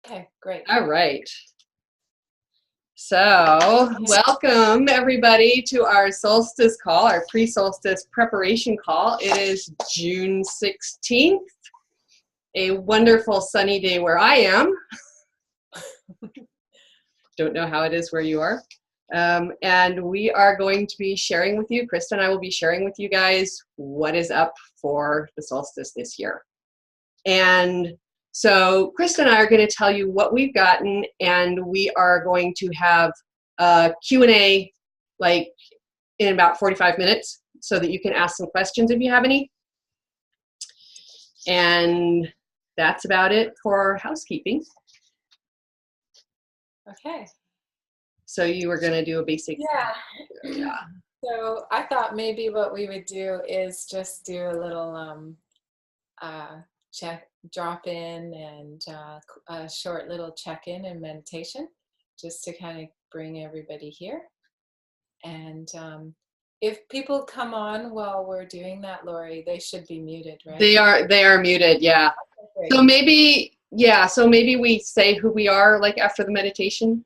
Okay, great. All right. So, welcome everybody to our solstice call, our pre-solstice preparation call. It is June 16th, a wonderful sunny day where I am. Don't know how it is where you are. And we are going to be sharing with you, Chrysta and I will be sharing with you guys what is up for the solstice this year. And so Chrysta and I are going to tell you what we've gotten, and we are going to have a Q&A like in about 45 minutes so that you can ask some questions if you have any. And that's about it for housekeeping. Okay. So you were going to do a basic... Yeah. So I thought maybe what we would do is just do a little drop in and a short little check-in and meditation, just to kind of bring everybody here. And if people come on while we're doing that, Lori, they should be muted, right? They are muted, yeah. Okay, so maybe, so maybe we say who we are like after the meditation.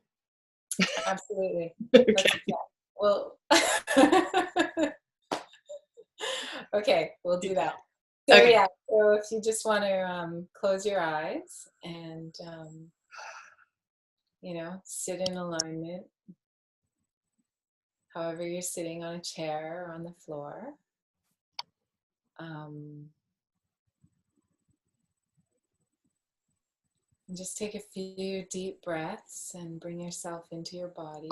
Absolutely. Okay. Well, okay, we'll do that. So okay. Yeah, so if you just want to close your eyes and sit in alignment, however you're sitting, on a chair or on the floor. And just take a few deep breaths and bring yourself into your body.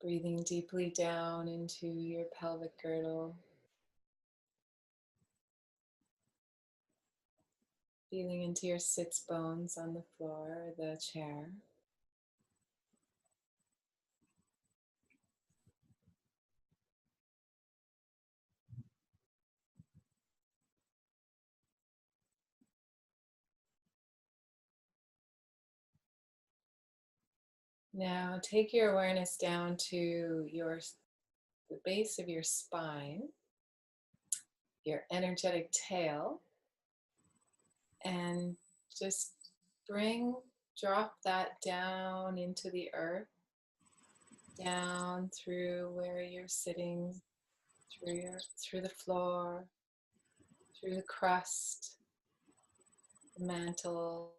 Breathing deeply down into your pelvic girdle. Feeling into your sits bones on the floor or the chair. Now take your awareness down to the base of your spine, your energetic tail, and just drop that down into the earth, down through where you're sitting, through the floor, through the crust, the mantle,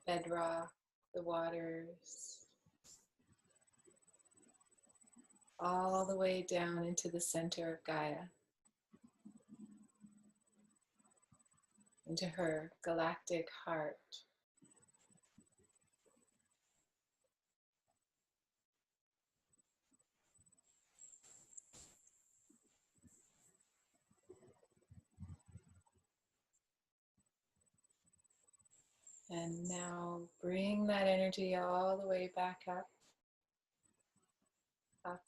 bedrock, the waters, all the way down into the center of Gaia, into her galactic heart. And now bring that energy all the way back up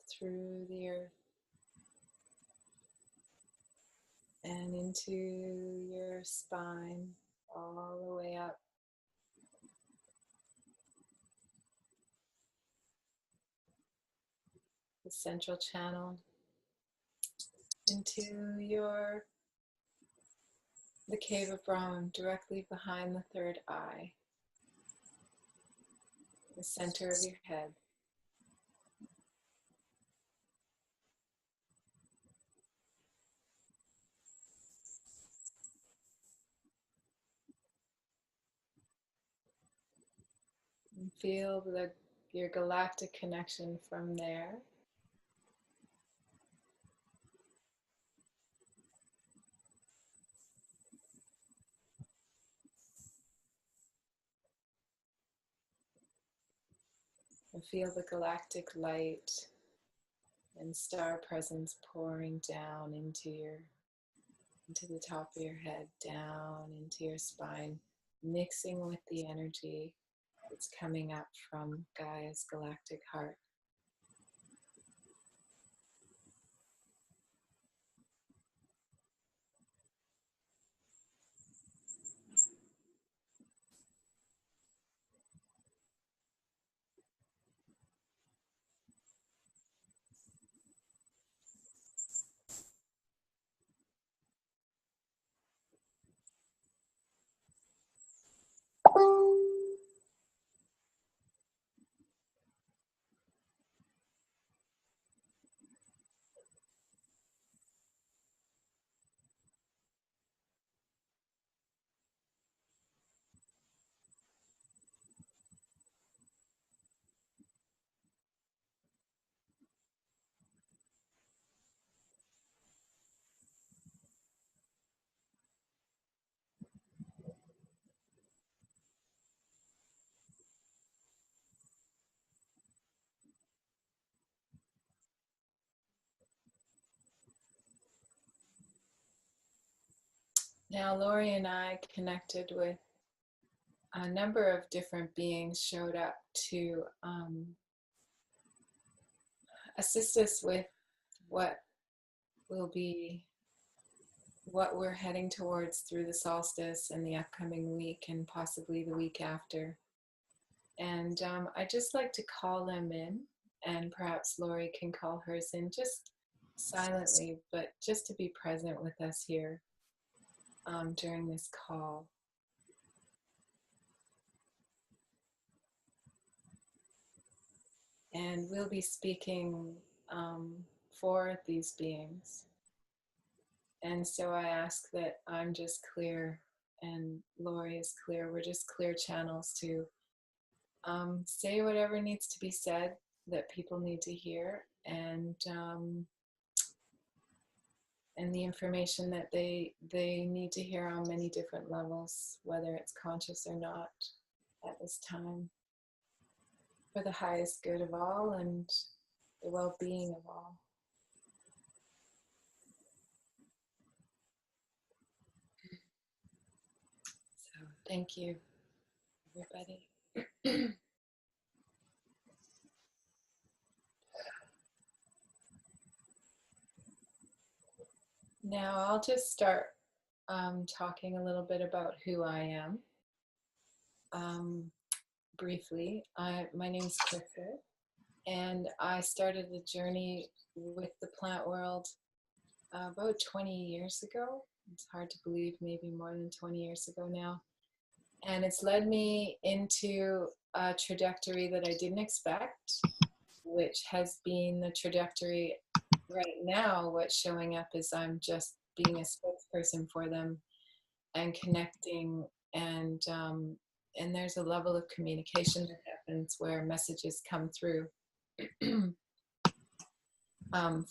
through the earth and into your spine, all the way up. The central channel, into the cave of Brahm, directly behind the third eye, the center of your head. And feel your galactic connection from there. And feel the galactic light and star presence pouring down into the top of your head, down into your spine, mixing with the energy that's coming up from Gaia's galactic heart. Now, Lori and I connected with a number of different beings, showed up to assist us with what will be what we're heading towards through the solstice and the upcoming week and possibly the week after. And I just like to call them in, and perhaps Lori can call hers in just silently, but just to be present with us here during this call. And we'll be speaking for these beings. And so I ask that I'm just clear and Lori is clear. We're just clear channels to say whatever needs to be said that people need to hear, and the information that they need to hear on many different levels, whether it's conscious or not at this time, for the highest good of all and the well-being of all. So thank you, everybody. Now I'll just start talking a little bit about who I am. Briefly, my name is Chrysta, and I started the journey with the plant world about 20 years ago. It's hard to believe, maybe more than 20 years ago now. And it's led me into a trajectory that I didn't expect, which has been the trajectory right now. What's showing up is I'm just being a spokesperson for them and connecting, and there's a level of communication that happens where messages come through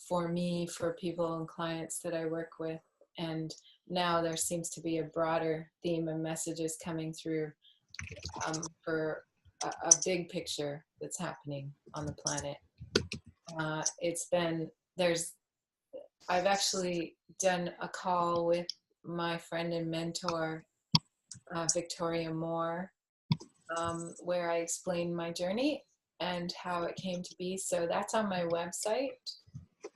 for me, for people and clients that I work with. And now there seems to be a broader theme of messages coming through for a big picture that's happening on the planet. I've actually done a call with my friend and mentor, Victoria Moore, where I explained my journey and how it came to be. So that's on my website.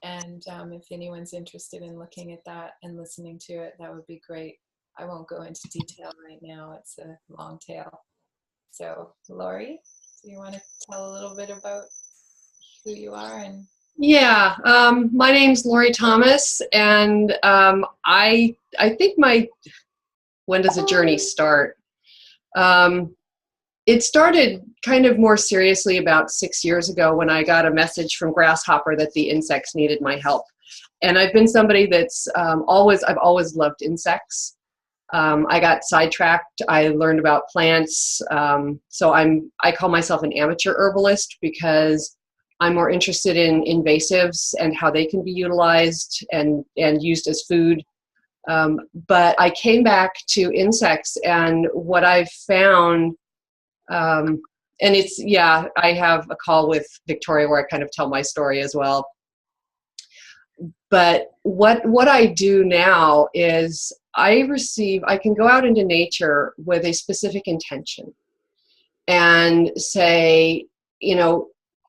And if anyone's interested in looking at that and listening to it, that would be great. I won't go into detail right now. It's a long tail. So, Lori, do you want to tell a little bit about who you are? And Yeah, my name's Lori Thomas, and I think when does a journey start? It started kind of more seriously about 6 years ago when I got a message from Grasshopper that the insects needed my help. And I've been somebody that's I've always loved insects. I got sidetracked. I learned about plants. So I call myself an amateur herbalist because I'm more interested in invasives and how they can be utilized and used as food. But I came back to insects, and what I've found, and I have a call with Victoria where I kind of tell my story as well. But what I do now is I can go out into nature with a specific intention and say,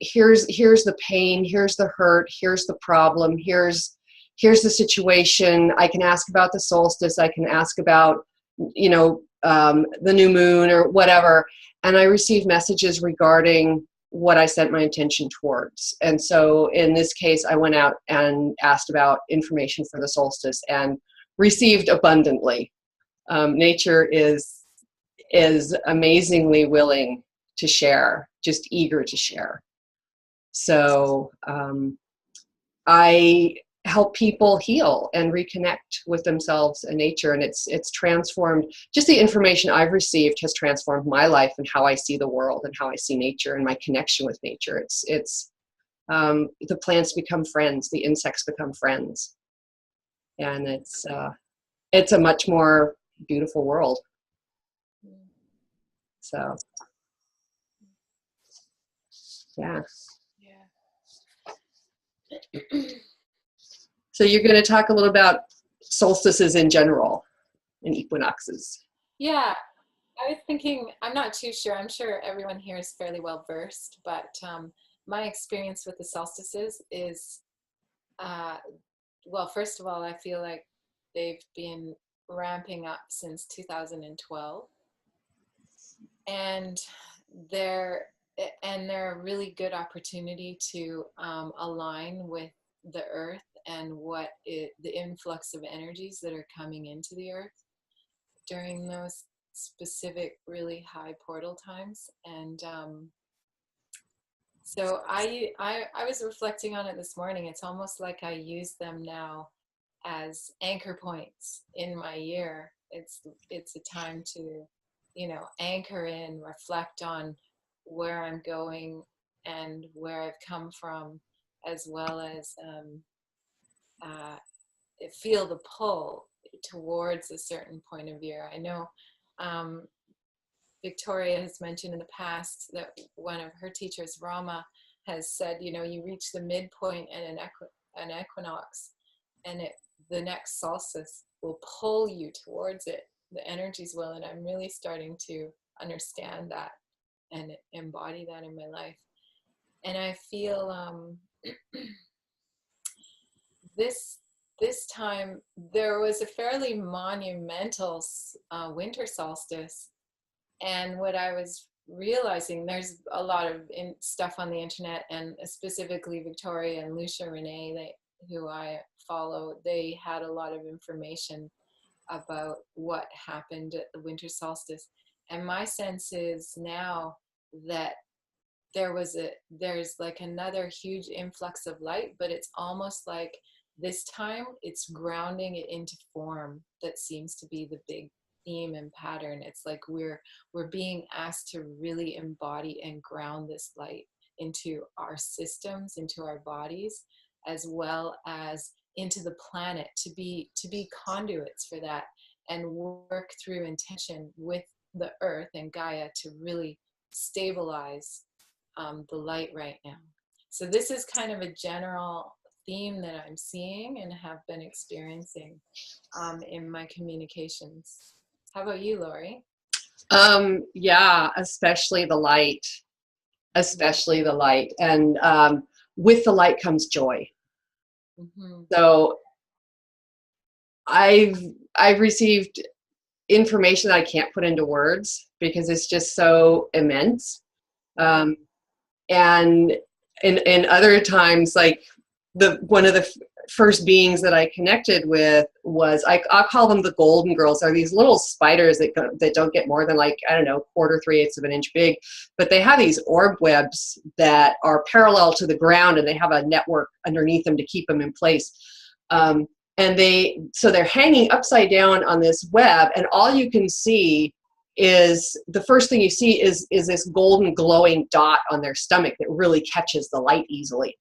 here's the pain, here's the hurt, here's the problem, here's the situation. I can ask about the solstice, I can ask about, the new moon or whatever. And I receive messages regarding what I set my intention towards. And so in this case, I went out and asked about information for the solstice and received abundantly. Nature is amazingly willing to share, just eager to share. So I help people heal and reconnect with themselves and nature, and it's transformed. Just the information I've received has transformed my life and how I see the world and how I see nature and my connection with nature. It's the plants become friends, the insects become friends, and it's a much more beautiful world. So yeah. So you're going to talk a little about solstices in general. and equinoxes. Yeah, I was thinking, I'm not too sure. I'm sure everyone here is fairly well versed, but my experience with the solstices is, uh, well, first of all, I feel like they've been ramping up since 2012, and they're they're a really good opportunity to align with the earth and the influx of energies that are coming into the earth during those specific really high portal times. And so I was reflecting on it this morning. It's almost like I use them now as anchor points in my year. It's a time to, anchor in, reflect on where I'm going and where I've come from, as well as uh, feel the pull towards a certain point of year. I know um, Victoria has mentioned in the past that one of her teachers, Rama, has said, you reach the midpoint at an equinox, and the next solstice will pull you towards it. The energies will, and I'm really starting to understand that and embody that in my life. And I feel this this time there was a fairly monumental winter solstice. And what I was realizing, there's a lot of stuff on the internet, and specifically Victoria and Lucia Renee, who I follow, they had a lot of information about what happened at the winter solstice. And my sense is now that there's like another huge influx of light, but it's almost like this time it's grounding it into form. That seems to be the big theme and pattern. It's like we're being asked to really embody and ground this light into our systems, into our bodies, as well as into the planet, to be conduits for that, and work through intention with the earth and Gaia to really stabilize the light right now. So this is kind of a general theme that I'm seeing and have been experiencing in my communications. How about you, Lori? Yeah, especially the light, and with the light comes joy. Mm-hmm. So I've received information that I can't put into words because it's just so immense. And in other times, like one of the first beings that I connected with was, I'll call them the golden girls. Are these little spiders that don't get more than, like, I don't know, 1/4, 3/8 of an inch big, but they have these orb webs that are parallel to the ground, and they have a network underneath them to keep them in place. And they're hanging upside down on this web, and all you can see is, the first thing you see is this golden glowing dot on their stomach that really catches the light easily.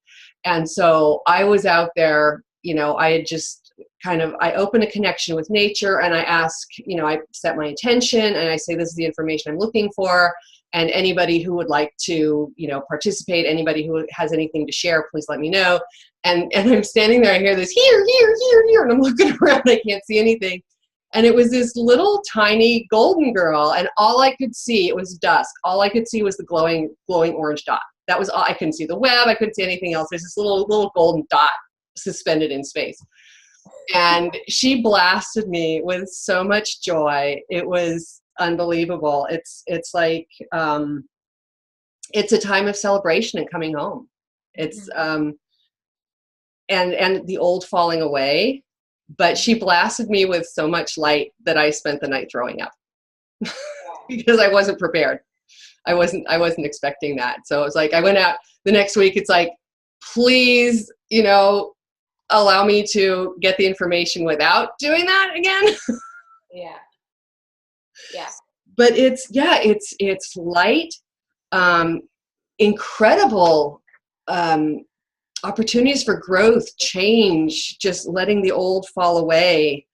And so I was out there, I had just I open a connection with nature, and I ask, I set my intention, and I say, this is the information I'm looking for, and anybody who would like to, participate, anybody who has anything to share, please let me know. And I'm standing there, I hear this here, and I'm looking around, I can't see anything. And it was this little tiny golden girl, and all I could see, it was dusk, all I could see was the glowing orange dot. That was all. I couldn't see the web, I couldn't see anything else. There's this little golden dot suspended in space. And she blasted me with so much joy. It was unbelievable. It's like, it's a time of celebration and coming home. It's, and the old falling away. But she blasted me with so much light that I spent the night throwing up because I wasn't prepared. I wasn't expecting that. So it was like, I went out the next week. It's like, please, allow me to get the information without doing that again. Yeah. Yeah. But it's light, incredible opportunities for growth, change, just letting the old fall away,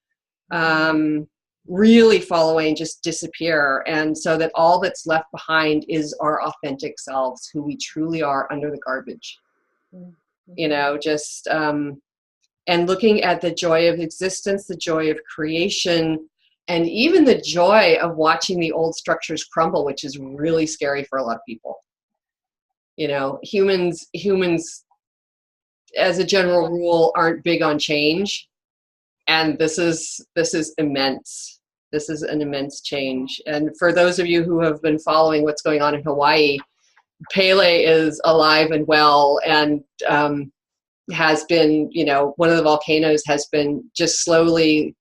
really fall away and just disappear. And so that all that's left behind is our authentic selves, who we truly are under the garbage. And looking at the joy of existence, the joy of creation, and even the joy of watching the old structures crumble, which is really scary for a lot of people. You know, humans as a general rule aren't big on change, and this is immense. This is an immense change. And for those of you who have been following what's going on in Hawaii, Pele is alive and well, and has been, you know, one of the volcanoes has been just slowly,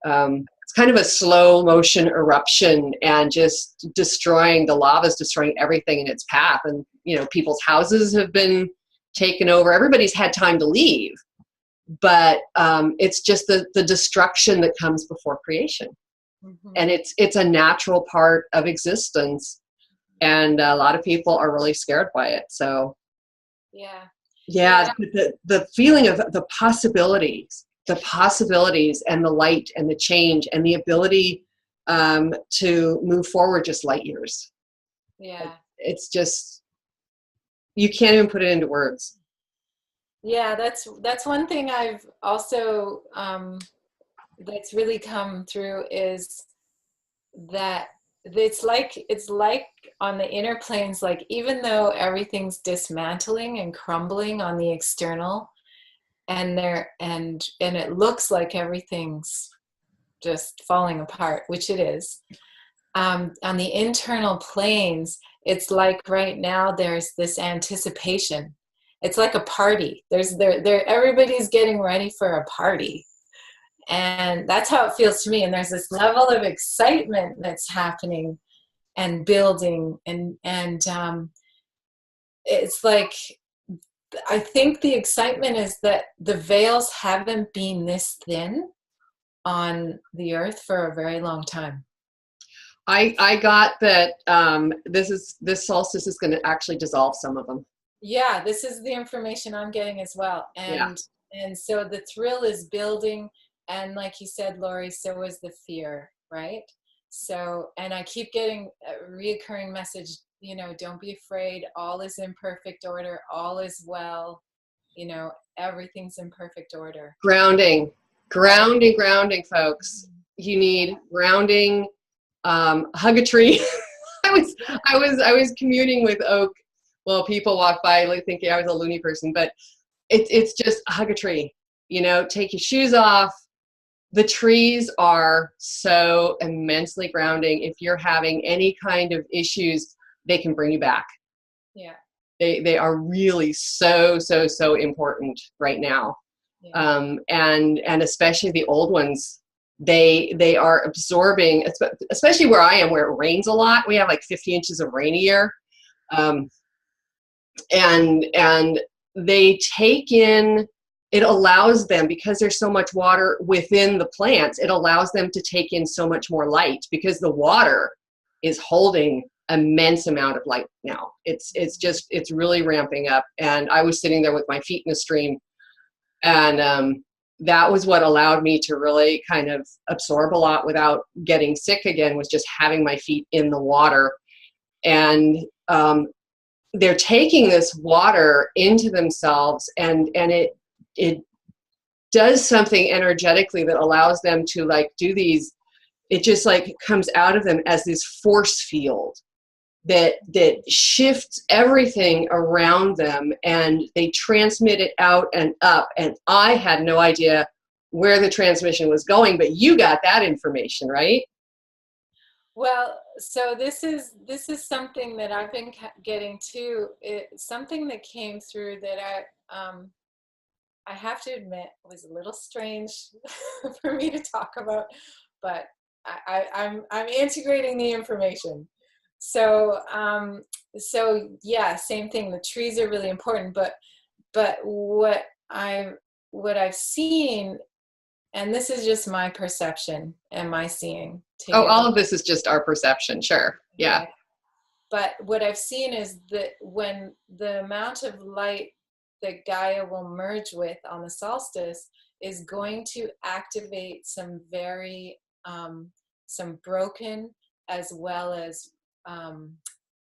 it's kind of a slow motion eruption, and just destroying, the lava is destroying everything in its path. And, you know, people's houses have been taken over. Everybody's had time to leave, but it's just the destruction that comes before creation. And it's a natural part of existence. And a lot of people are really scared by it. So yeah, the feeling of the possibilities and the light and the change and the ability to move forward just light years. Yeah. It's just, you can't even put it into words. Yeah, that's one thing I've also that's really come through, is that it's like on the inner planes, like even though everything's dismantling and crumbling on the external, and it looks like everything's just falling apart, which it is, on the internal planes, it's like right now there's this anticipation. It's like a party. Everybody's getting ready for a party. And that's how it feels to me. And there's this level of excitement that's happening and building. And it's like, I think the excitement is that the veils haven't been this thin on the earth for a very long time. I got that this solstice is going to actually dissolve some of them. Yeah, this is the information I'm getting as well. And so the thrill is building, and like you said, Lori, so is the fear, right? So, and I keep getting a reoccurring message, you know, don't be afraid, all is in perfect order, all is well, you know, everything's in perfect order. Grounding, folks. You need grounding. Hug a tree. I was communing with Oak. Well, people walk by like thinking I was a loony person, but it's just hug a tree. You know, take your shoes off. The trees are so immensely grounding. If you're having any kind of issues, they can bring you back. Yeah. They are really so important right now. Yeah. And especially the old ones, they are absorbing, especially where I am, where it rains a lot. We have like 50 inches of rain a year. And they take in, it allows them, because there's so much water within the plants, it allows them to take in so much more light, because the water is holding immense amount of light now. It's really ramping up. And I was sitting there with my feet in a stream, and that was what allowed me to really kind of absorb a lot without getting sick again, was just having my feet in the water. And they're taking this water into themselves, and it does something energetically that allows them to like do these, it just like comes out of them as this force field that shifts everything around them, and they transmit it out and up. And I had no idea where the transmission was going, but you got that information, right? Well, so this is something that I've been getting too. It's something that came through that I have to admit was a little strange for me to talk about, but I'm integrating the information. So so yeah, same thing. The trees are really important, but what I've seen, and this is just my perception and my seeing. All of this is just our perception, sure. Yeah. But what I've seen is that when the amount of light that Gaia will merge with on the solstice is going to activate some very, some broken as well as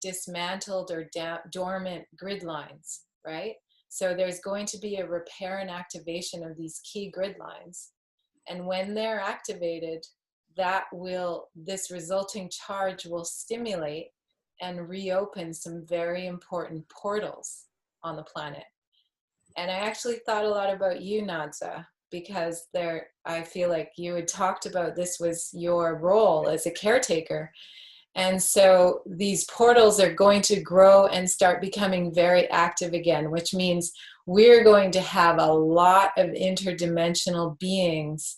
dismantled or dormant grid lines, right? So there's going to be a repair and activation of these key grid lines. And when they're activated, this resulting charge will stimulate and reopen some very important portals on the planet. And I actually thought a lot about you, Nadza, because I feel like you had talked about this was your role as a caretaker. And so these portals are going to grow and start becoming very active again, which means we're going to have a lot of interdimensional beings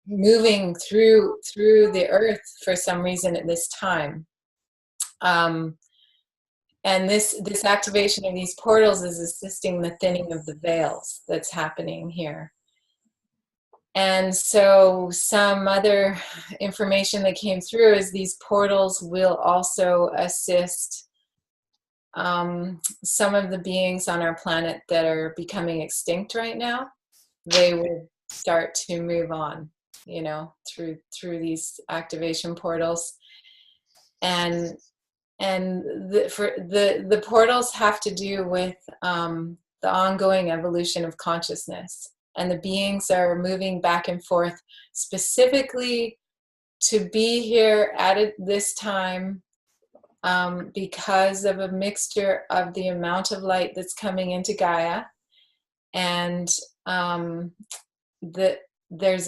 moving through the earth for some reason at this time. And this activation of these portals is assisting the thinning of the veils that's happening here. And so some other information that came through is these portals will also assist some of the beings on our planet that are becoming extinct right now. They will start to move on, you know, through these activation portals. And the portals have to do with the ongoing evolution of consciousness, and the beings are moving back and forth specifically to be here at this time because of a mixture of the amount of light that's coming into Gaia, and there's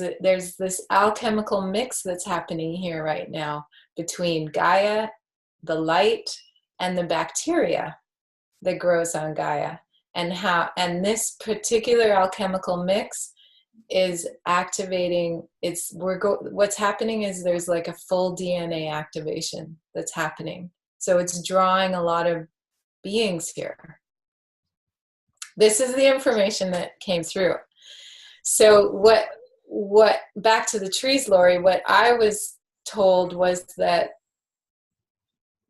this alchemical mix that's happening here right now between Gaia, the light, and the bacteria that grows on Gaia, and this particular alchemical mix is activating. What's happening is there's like a full DNA activation that's happening. So it's drawing a lot of beings here. This is the information that came through. So what back to the trees, Lori, what I was told was that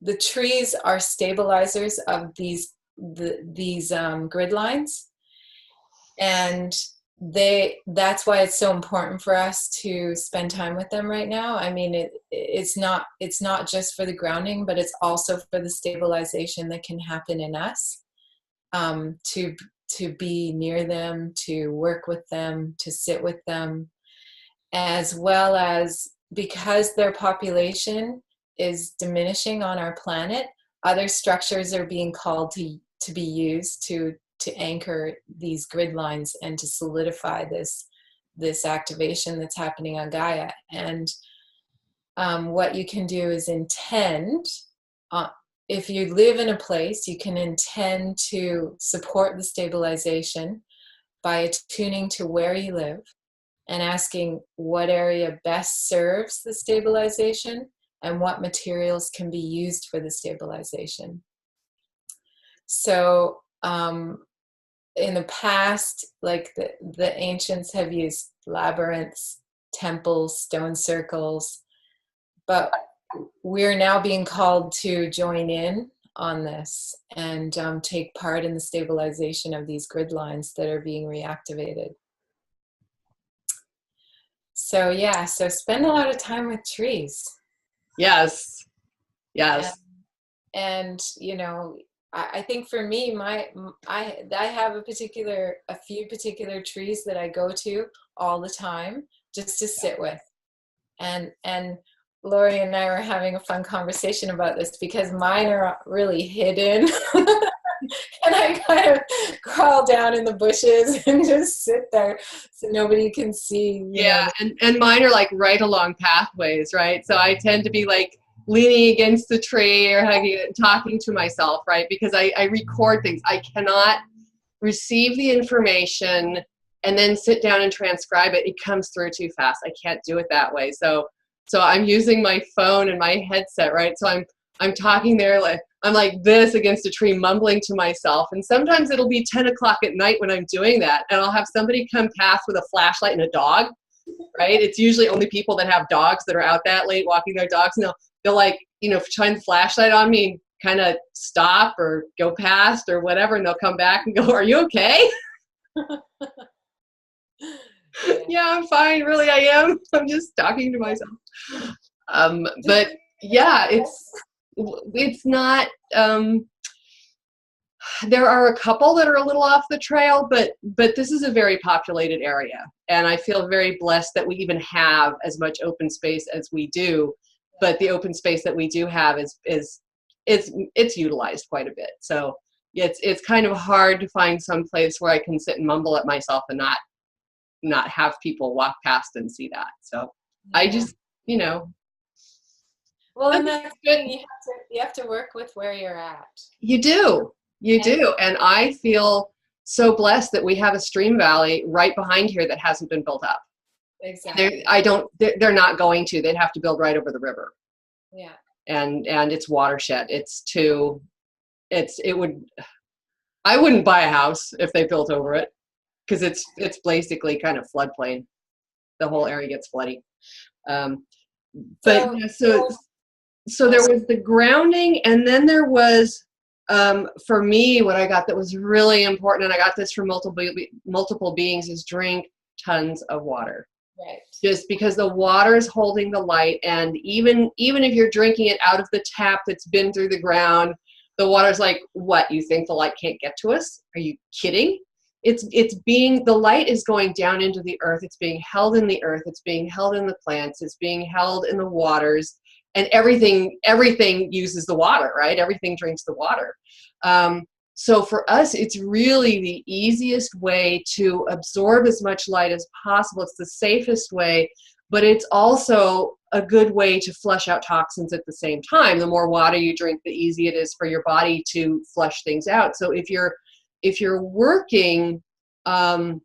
the trees are stabilizers of these grid lines, and that's why it's so important for us to spend time with them right now. I mean, it's not just for the grounding, but it's also for the stabilization that can happen in us, to be near them, to work with them, to sit with them, as well as because their population is diminishing on our planet, other structures are being called to be used to anchor these grid lines and to solidify this activation that's happening on Gaia. And what you can do is intend, if you live in a place, you can intend to support the stabilization by attuning to where you live and asking what area best serves the stabilization and what materials can be used for the stabilization. So in the past, like the ancients have used labyrinths, temples, stone circles, but we're now being called to join in on this and take part in the stabilization of these grid lines that are being reactivated. So yeah, so spend a lot of time with trees. Yes. And you know, I think for me, I have a few particular trees that I go to all the time just to sit with. And Lori and I were having a fun conversation about this because mine are really hidden. And I kind of crawl down in the bushes and just sit there so nobody can see. Yeah, and mine are like right along pathways, right? So I tend to be like leaning against the tree or hugging it and talking to myself, right? Because I record things. I cannot receive the information and then sit down and transcribe it. It comes through too fast. I can't do it that way. So I'm using my phone and my headset, right? So I'm talking there, like I'm like this against a tree, mumbling to myself. And sometimes it'll be 10 o'clock at night when I'm doing that, and I'll have somebody come past with a flashlight and a dog, right? It's usually only people that have dogs that are out that late walking their dogs, and they'll like, you know, shine the flashlight on me and kind of stop or go past or whatever, and they'll come back and go, "Are you okay?" Yeah, I'm fine. Really, I am. I'm just talking to myself. But yeah, it's not There are a couple that are a little off the trail, but this is a very populated area, and I feel very blessed that we even have as much open space as we do. But the open space that we do have is it's utilized quite a bit. So it's kind of hard to find some place where I can sit and mumble at myself and not have people walk past and see that. So I just, you know, well, and okay, that's good. you have to work with where you're at. You do. You do. And I feel so blessed that we have a stream valley right behind here that hasn't been built up. Exactly. They're not going to. They'd have to build right over the river. Yeah. And it's watershed. I wouldn't buy a house if they built over it, because it's basically kind of floodplain. The whole area gets floody. But so there was the grounding, and then there was, for me, what I got that was really important, and I got this from multiple beings, is drink tons of water. Right. Just because the water is holding the light, and even if you're drinking it out of the tap that's been through the ground, the water's like, what, you think the light can't get to us? Are you kidding? The light is going down into the earth. It's being held in the earth. It's being held in the plants. It's being held in the waters. And everything uses the water, right? Everything drinks the water. So for us, it's really the easiest way to absorb as much light as possible. It's the safest way, but it's also a good way to flush out toxins at the same time. The more water you drink, the easier it is for your body to flush things out. So if you're working on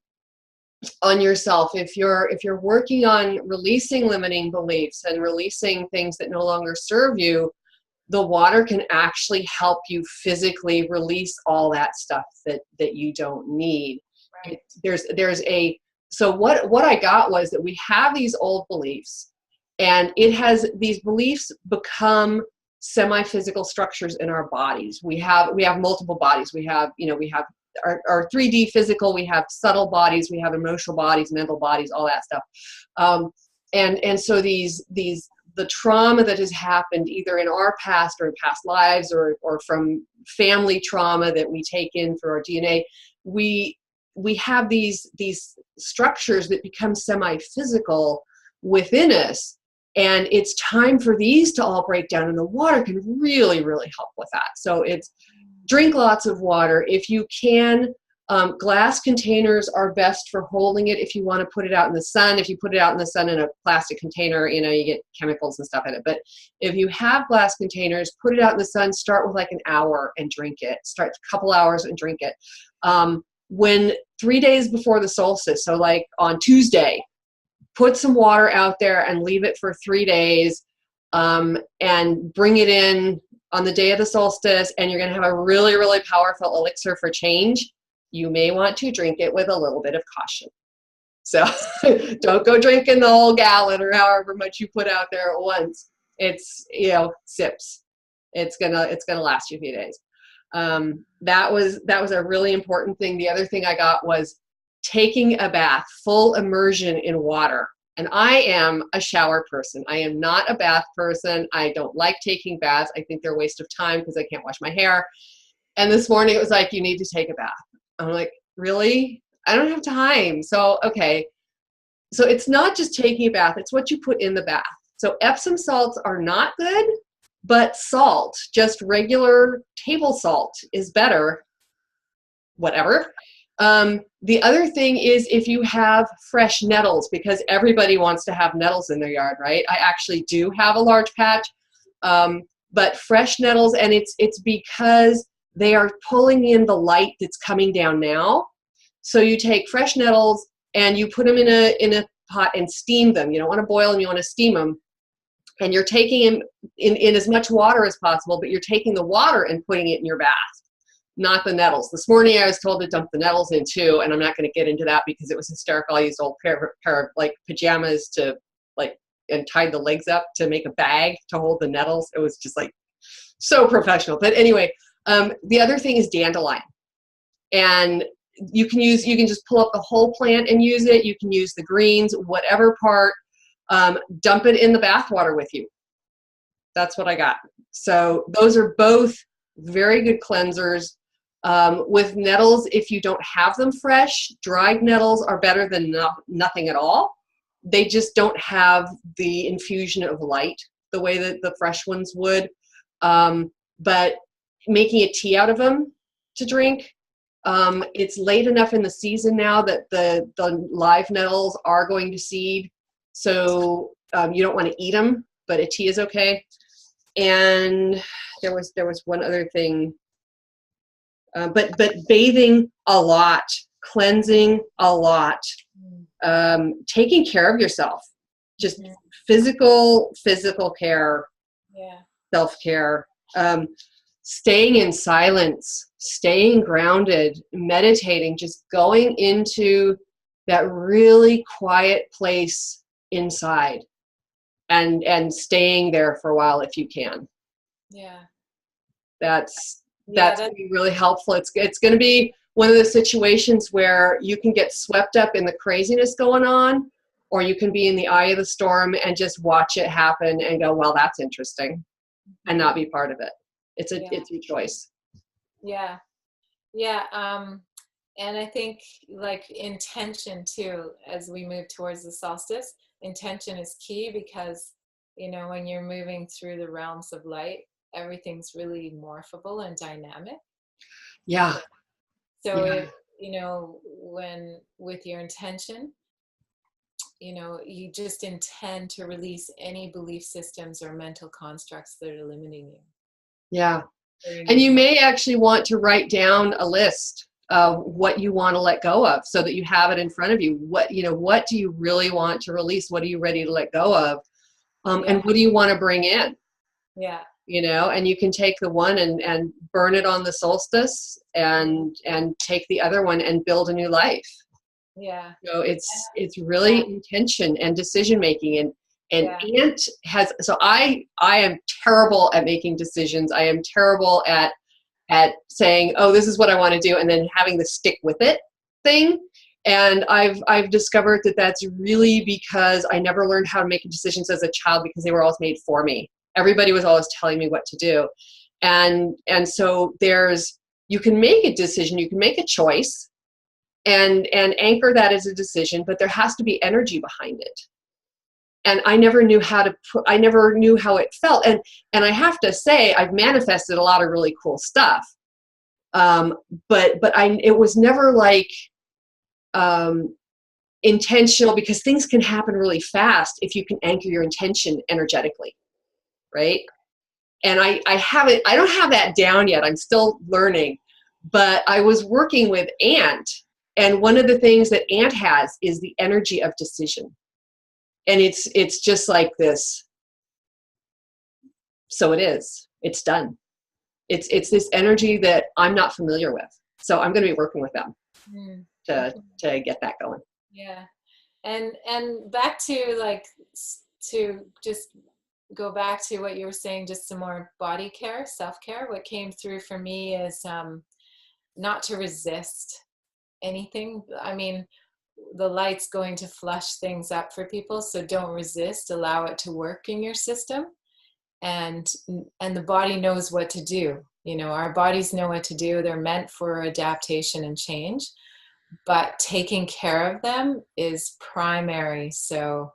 yourself, if you're working on releasing limiting beliefs and releasing things that no longer serve you, the water can actually help you physically release all that stuff that you don't need. Right. So what I got was that we have these old beliefs, and these beliefs become semi-physical structures in our bodies. We have multiple bodies. We have our 3D physical, we have subtle bodies, we have emotional bodies, mental bodies, all that stuff. And so the trauma that has happened either in our past or in past lives or from family trauma that we take in through our DNA, we have these structures that become semi-physical within us. And it's time for these to all break down, and the water can really, really help with that. So it's drink lots of water. If you can, glass containers are best for holding it if you want to put it out in the sun. If you put it out in the sun in a plastic container, you get chemicals and stuff in it. But if you have glass containers, put it out in the sun, start with like an hour and drink it. Start a couple hours and drink it. When 3 days before the solstice, so like on Tuesday, put some water out there and leave it for 3 days, and bring it in on the day of the solstice, and you're going to have a really, really powerful elixir for change. You may want to drink it with a little bit of caution. So don't go drinking the whole gallon or however much you put out there at once. It's, sips. It's gonna last you a few days. That was a really important thing. The other thing I got was taking a bath, full immersion in water. And I am a shower person. I am not a bath person. I don't like taking baths. I think they're a waste of time because I can't wash my hair. And this morning it was like, you need to take a bath. I'm like, really? I don't have time. So, okay. So it's not just taking a bath. It's what you put in the bath. So Epsom salts are not good, but salt, just regular table salt, is better. Whatever. The other thing is if you have fresh nettles, because everybody wants to have nettles in their yard, right? I actually do have a large patch, but fresh nettles, and it's because they are pulling in the light that's coming down now. So you take fresh nettles and you put them in a pot and steam them. You don't want to boil them, you want to steam them. And you're taking them in as much water as possible, but you're taking the water and putting it in your bath, not the nettles. This morning I was told to dump the nettles in too, and I'm not going to get into that because it was hysterical. I used old pair of like pajamas and tied the legs up to make a bag to hold the nettles. It was just like so professional. But anyway, the other thing is dandelion. And you can just pull up the whole plant and use it. You can use the greens, whatever part, dump it in the bath water with you. That's what I got. So those are both very good cleansers. With nettles, if you don't have them fresh, dried nettles are better than nothing at all. They just don't have the infusion of light the way that the fresh ones would. But making a tea out of them to drink, it's late enough in the season now that the live nettles are going to seed. So you don't want to eat them, but a tea is okay. And there was one other thing. But bathing a lot, cleansing a lot, taking care of yourself, just physical care, self-care, staying in silence, staying grounded, meditating, just going into that really quiet place inside and staying there for a while if you can. Yeah. That's going to be really helpful. It's going to be one of the situations where you can get swept up in the craziness going on, or you can be in the eye of the storm and just watch it happen and go, well, that's interesting, and not be part of it. It's your choice. Yeah. Yeah. And I think like intention too, as we move towards the solstice, intention is key because, you know, when you're moving through the realms of light, everything's really morphable and dynamic. Yeah. So if, you know, when with your intention, you know, you just intend to release any belief systems or mental constructs that are limiting you. Yeah. And you may actually want to write down a list of what you want to let go of so that you have it in front of you. What do you really want to release? What are you ready to let go of? And what do you want to bring in? Yeah. You know, and you can take the one and burn it on the solstice and take the other one and build a new life. Yeah. So it's really intention and decision making, and Ant has, so I am terrible at making decisions. I am terrible at saying, oh, this is what I want to do, and then having the stick with it thing. And I've discovered that that's really because I never learned how to make decisions as a child because they were always made for me. Everybody was always telling me what to do. And so you can make a decision, you can make a choice and anchor that as a decision, but there has to be energy behind it. And I never knew how it felt. And I have to say, I've manifested a lot of really cool stuff. But it was never like intentional, because things can happen really fast if you can anchor your intention energetically. Right. And I don't have that down yet. I'm still learning, but I was working with Ant, and one of the things that Ant has is the energy of decision. And it's just like this. So it's done. It's this energy that I'm not familiar with. So I'm going to be working with them to get that going. Yeah. And back to like, to just go back to what you were saying, just some more body care, self-care. What came through for me is not to resist anything. I mean, the light's going to flush things up for people, so don't resist. Allow it to work in your system, and the body knows what to do. You know, our bodies know what to do. They're meant for adaptation and change, but taking care of them is primary. So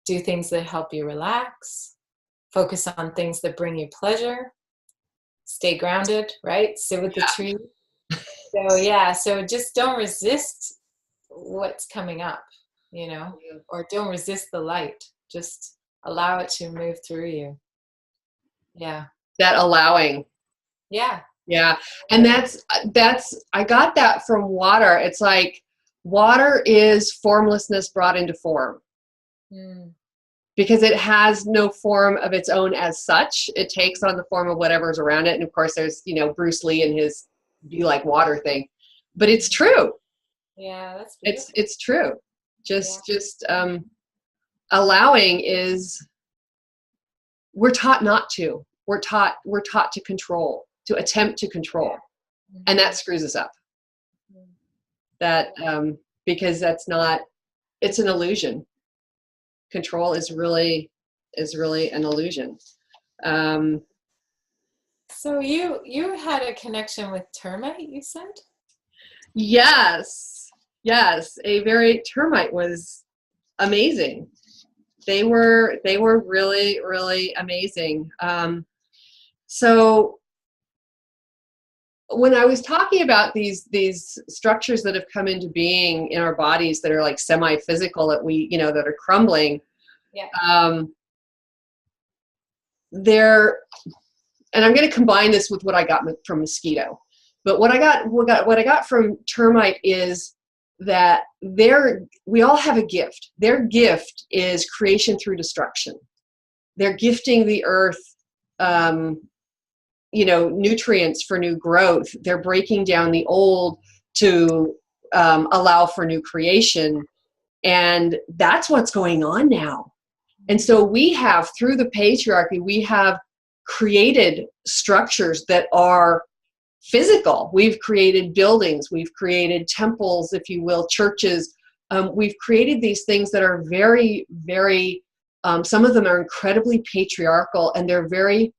do things that help you relax. Focus on things that bring you pleasure. Stay grounded, right? Sit with the tree. So just don't resist what's coming up, you know, or don't resist the light. Just allow it to move through you. Yeah. That allowing. Yeah. Yeah. And that's I got that from water. It's like water is formlessness brought into form. Because it has no form of its own as such. It takes on the form of whatever's around it. And of course there's, you know, Bruce Lee and his be like water thing. But it's true. Yeah, that's beautiful. It's true. Just allowing is, we're taught not to. We're taught to control, to attempt to control. And that screws us up. That because it's an illusion. Control is really an illusion. So you had a connection with termite, you said? Yes, yes. Termite was amazing. They were really, really amazing. So when I was talking about these structures that have come into being in our bodies that are like semi-physical, that are crumbling, Yeah. they're, and I'm going to combine this with what I got from mosquito. But what I got from termite is that we all have a gift. Their gift is creation through destruction. They're gifting the earth, nutrients for new growth. They're breaking down the old to allow for new creation. And that's what's going on now. And so we have, through the patriarchy, we have created structures that are physical. We've created buildings, we've created temples, if you will, churches. We've created these things that are very, very, some of them are incredibly patriarchal, and the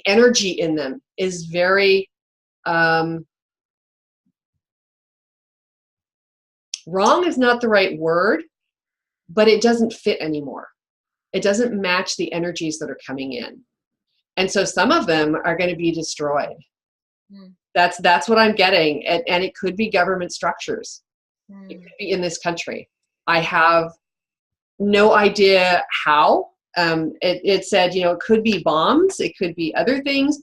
energy in them is very, wrong is not the right word, but it doesn't fit anymore. It doesn't match the energies that are coming in. And so some of them are going to be destroyed. Mm. That's what I'm getting. And it could be government structures. Mm. It could be in this country. I have no idea how. It said, it could be bombs. It could be other things.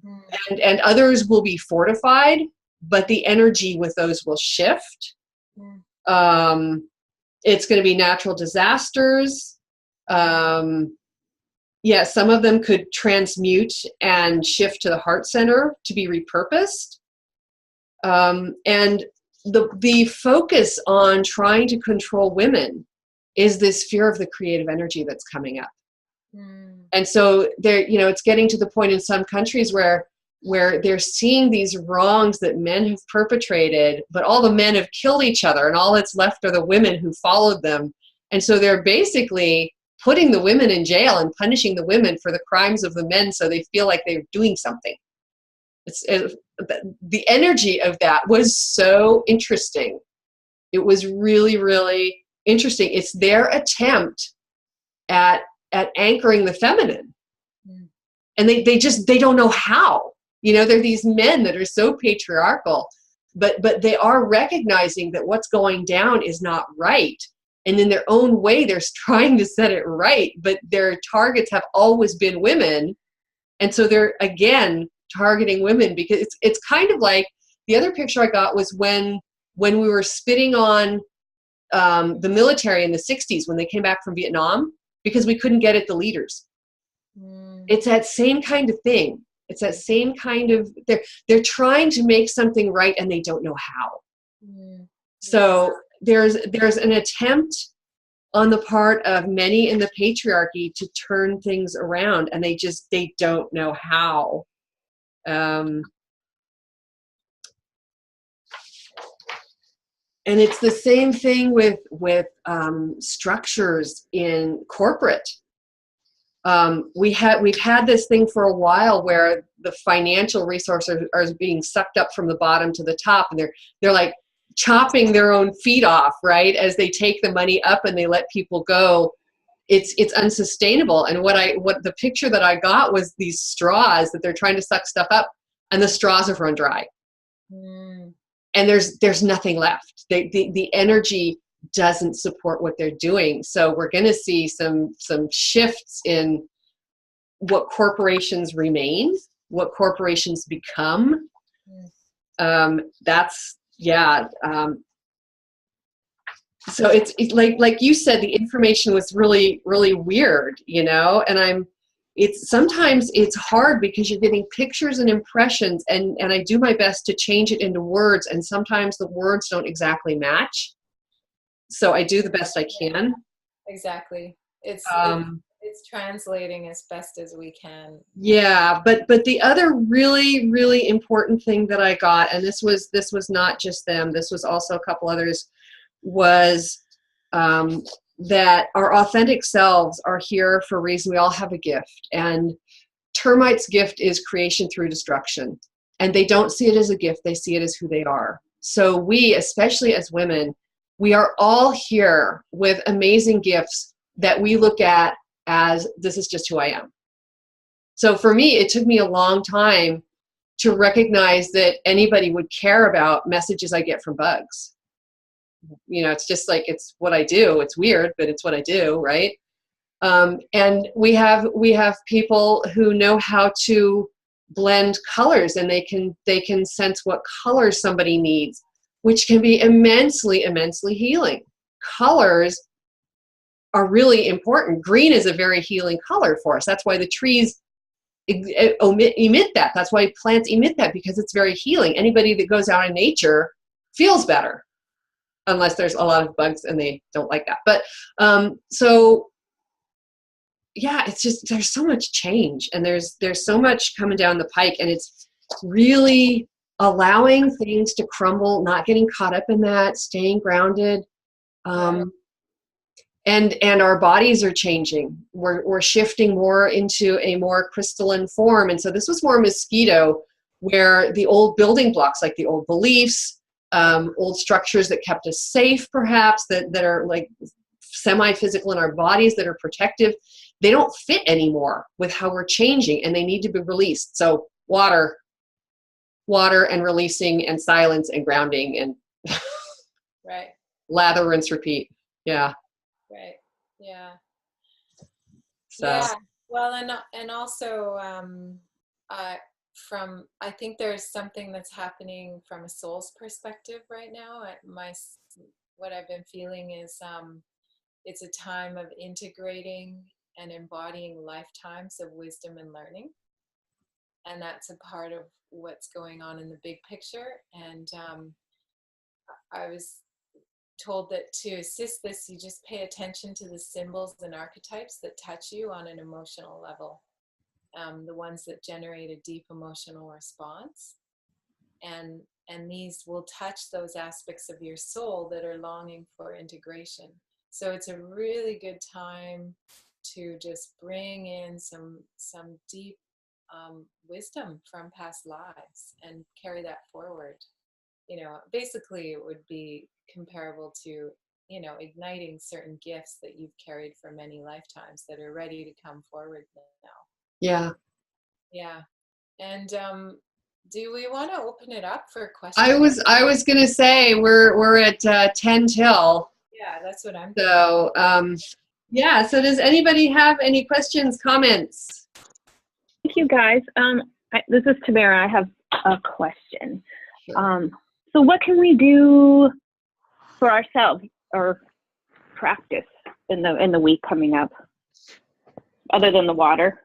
Mm. And others will be fortified, but the energy with those will shift. Mm. It's going to be natural disasters. Some of them could transmute and shift to the heart center to be repurposed. And the focus on trying to control women is this fear of the creative energy that's coming up. Mm. And so it's getting to the point in some countries where they're seeing these wrongs that men have perpetrated, but all the men have killed each other, and all that's left are the women who followed them. And so they're basically putting the women in jail and punishing the women for the crimes of the men, so they feel like they're doing something. The energy of that was so interesting. It was really, really interesting. It's their attempt at anchoring the feminine. Mm. And they don't know how. They're these men that are so patriarchal, but they are recognizing that what's going down is not right. And in their own way, they're trying to set it right, but their targets have always been women. And so they're, again, targeting women, because it's kind of like, the other picture I got was when we were spitting on the military in the 60s when they came back from Vietnam, because we couldn't get at the leaders. Mm. It's that same kind of thing. It's that same kind of, they're trying to make something right and they don't know how. Mm. So there's an attempt on the part of many in the patriarchy to turn things around, and they don't know how. And it's the same thing with structures in corporate. We've had this thing for a while where the financial resources are being sucked up from the bottom to the top, and they're like chopping their own feet off, right, as they take the money up and they let people go. It's unsustainable. And what the picture that I got was these straws that they're trying to suck stuff up, and the straws have run dry. Mm. And there's nothing left. The energy doesn't support what they're doing. So we're going to see some shifts in what corporations remain, what corporations become. So it's like you said, the information was really, really weird, and sometimes it's hard because you're getting pictures and impressions, and I do my best to change it into words, and sometimes the words don't exactly match. So I do the best I can. Exactly. It's translating as best as we can. Yeah, but the other really, really important thing that I got, and this was not just them, this was also a couple others, was that our authentic selves are here for a reason. We all have a gift, and termites' gift is creation through destruction. And they don't see it as a gift, they see it as who they are. So we, especially as women, we are all here with amazing gifts that we look at as, this is just who I am. So for me, it took me a long time to recognize that anybody would care about messages I get from bugs. You know, it's just like, it's what I do. It's weird, but it's what I do, right? And we have people who know how to blend colors, and they can sense what colors somebody needs, which can be immensely healing. Colors are really important. Green is a very healing color for us. That's why the trees emit that. That's why plants emit that, because it's very healing. Anybody that goes out in nature feels better, unless there's a lot of bugs and they don't like that. But so yeah, it's just, there's so much change, and there's so much coming down the pike, and it's really allowing things to crumble, not getting caught up in that, staying grounded. And our bodies are changing. We're shifting more into a more crystalline form. And so this was more mosquito, where the old building blocks, like the old beliefs, old structures that kept us safe, perhaps, that are like semi-physical in our bodies, that are protective, they don't fit anymore with how we're changing, and they need to be released. So water and releasing and silence and grounding and right. Lather, rinse, repeat. Yeah. Right. Yeah. So. Yeah. Well, and also I think there's something that's happening from a soul's perspective right now. What I've been feeling is it's a time of integrating and embodying lifetimes of wisdom and learning, and that's a part of what's going on in the big picture. And I was told that to assist this, you just pay attention to the symbols and archetypes that touch you on an emotional level, the ones that generate a deep emotional response, and these will touch those aspects of your soul that are longing for integration. So it's a really good time to just bring in some deep wisdom from past lives and carry that forward. You know, basically it would be comparable to, you know, igniting certain gifts that you've carried for many lifetimes that are ready to come forward now. Yeah. Yeah. And do we want to open it up for questions? I was gonna say we're at 10 till. Yeah, that's what I'm thinking. So yeah. So does anybody have any questions, comments? Thank you, guys. This is Tamara. I have a question. Sure. So what can we do for ourselves or practice in the week coming up, other than the water?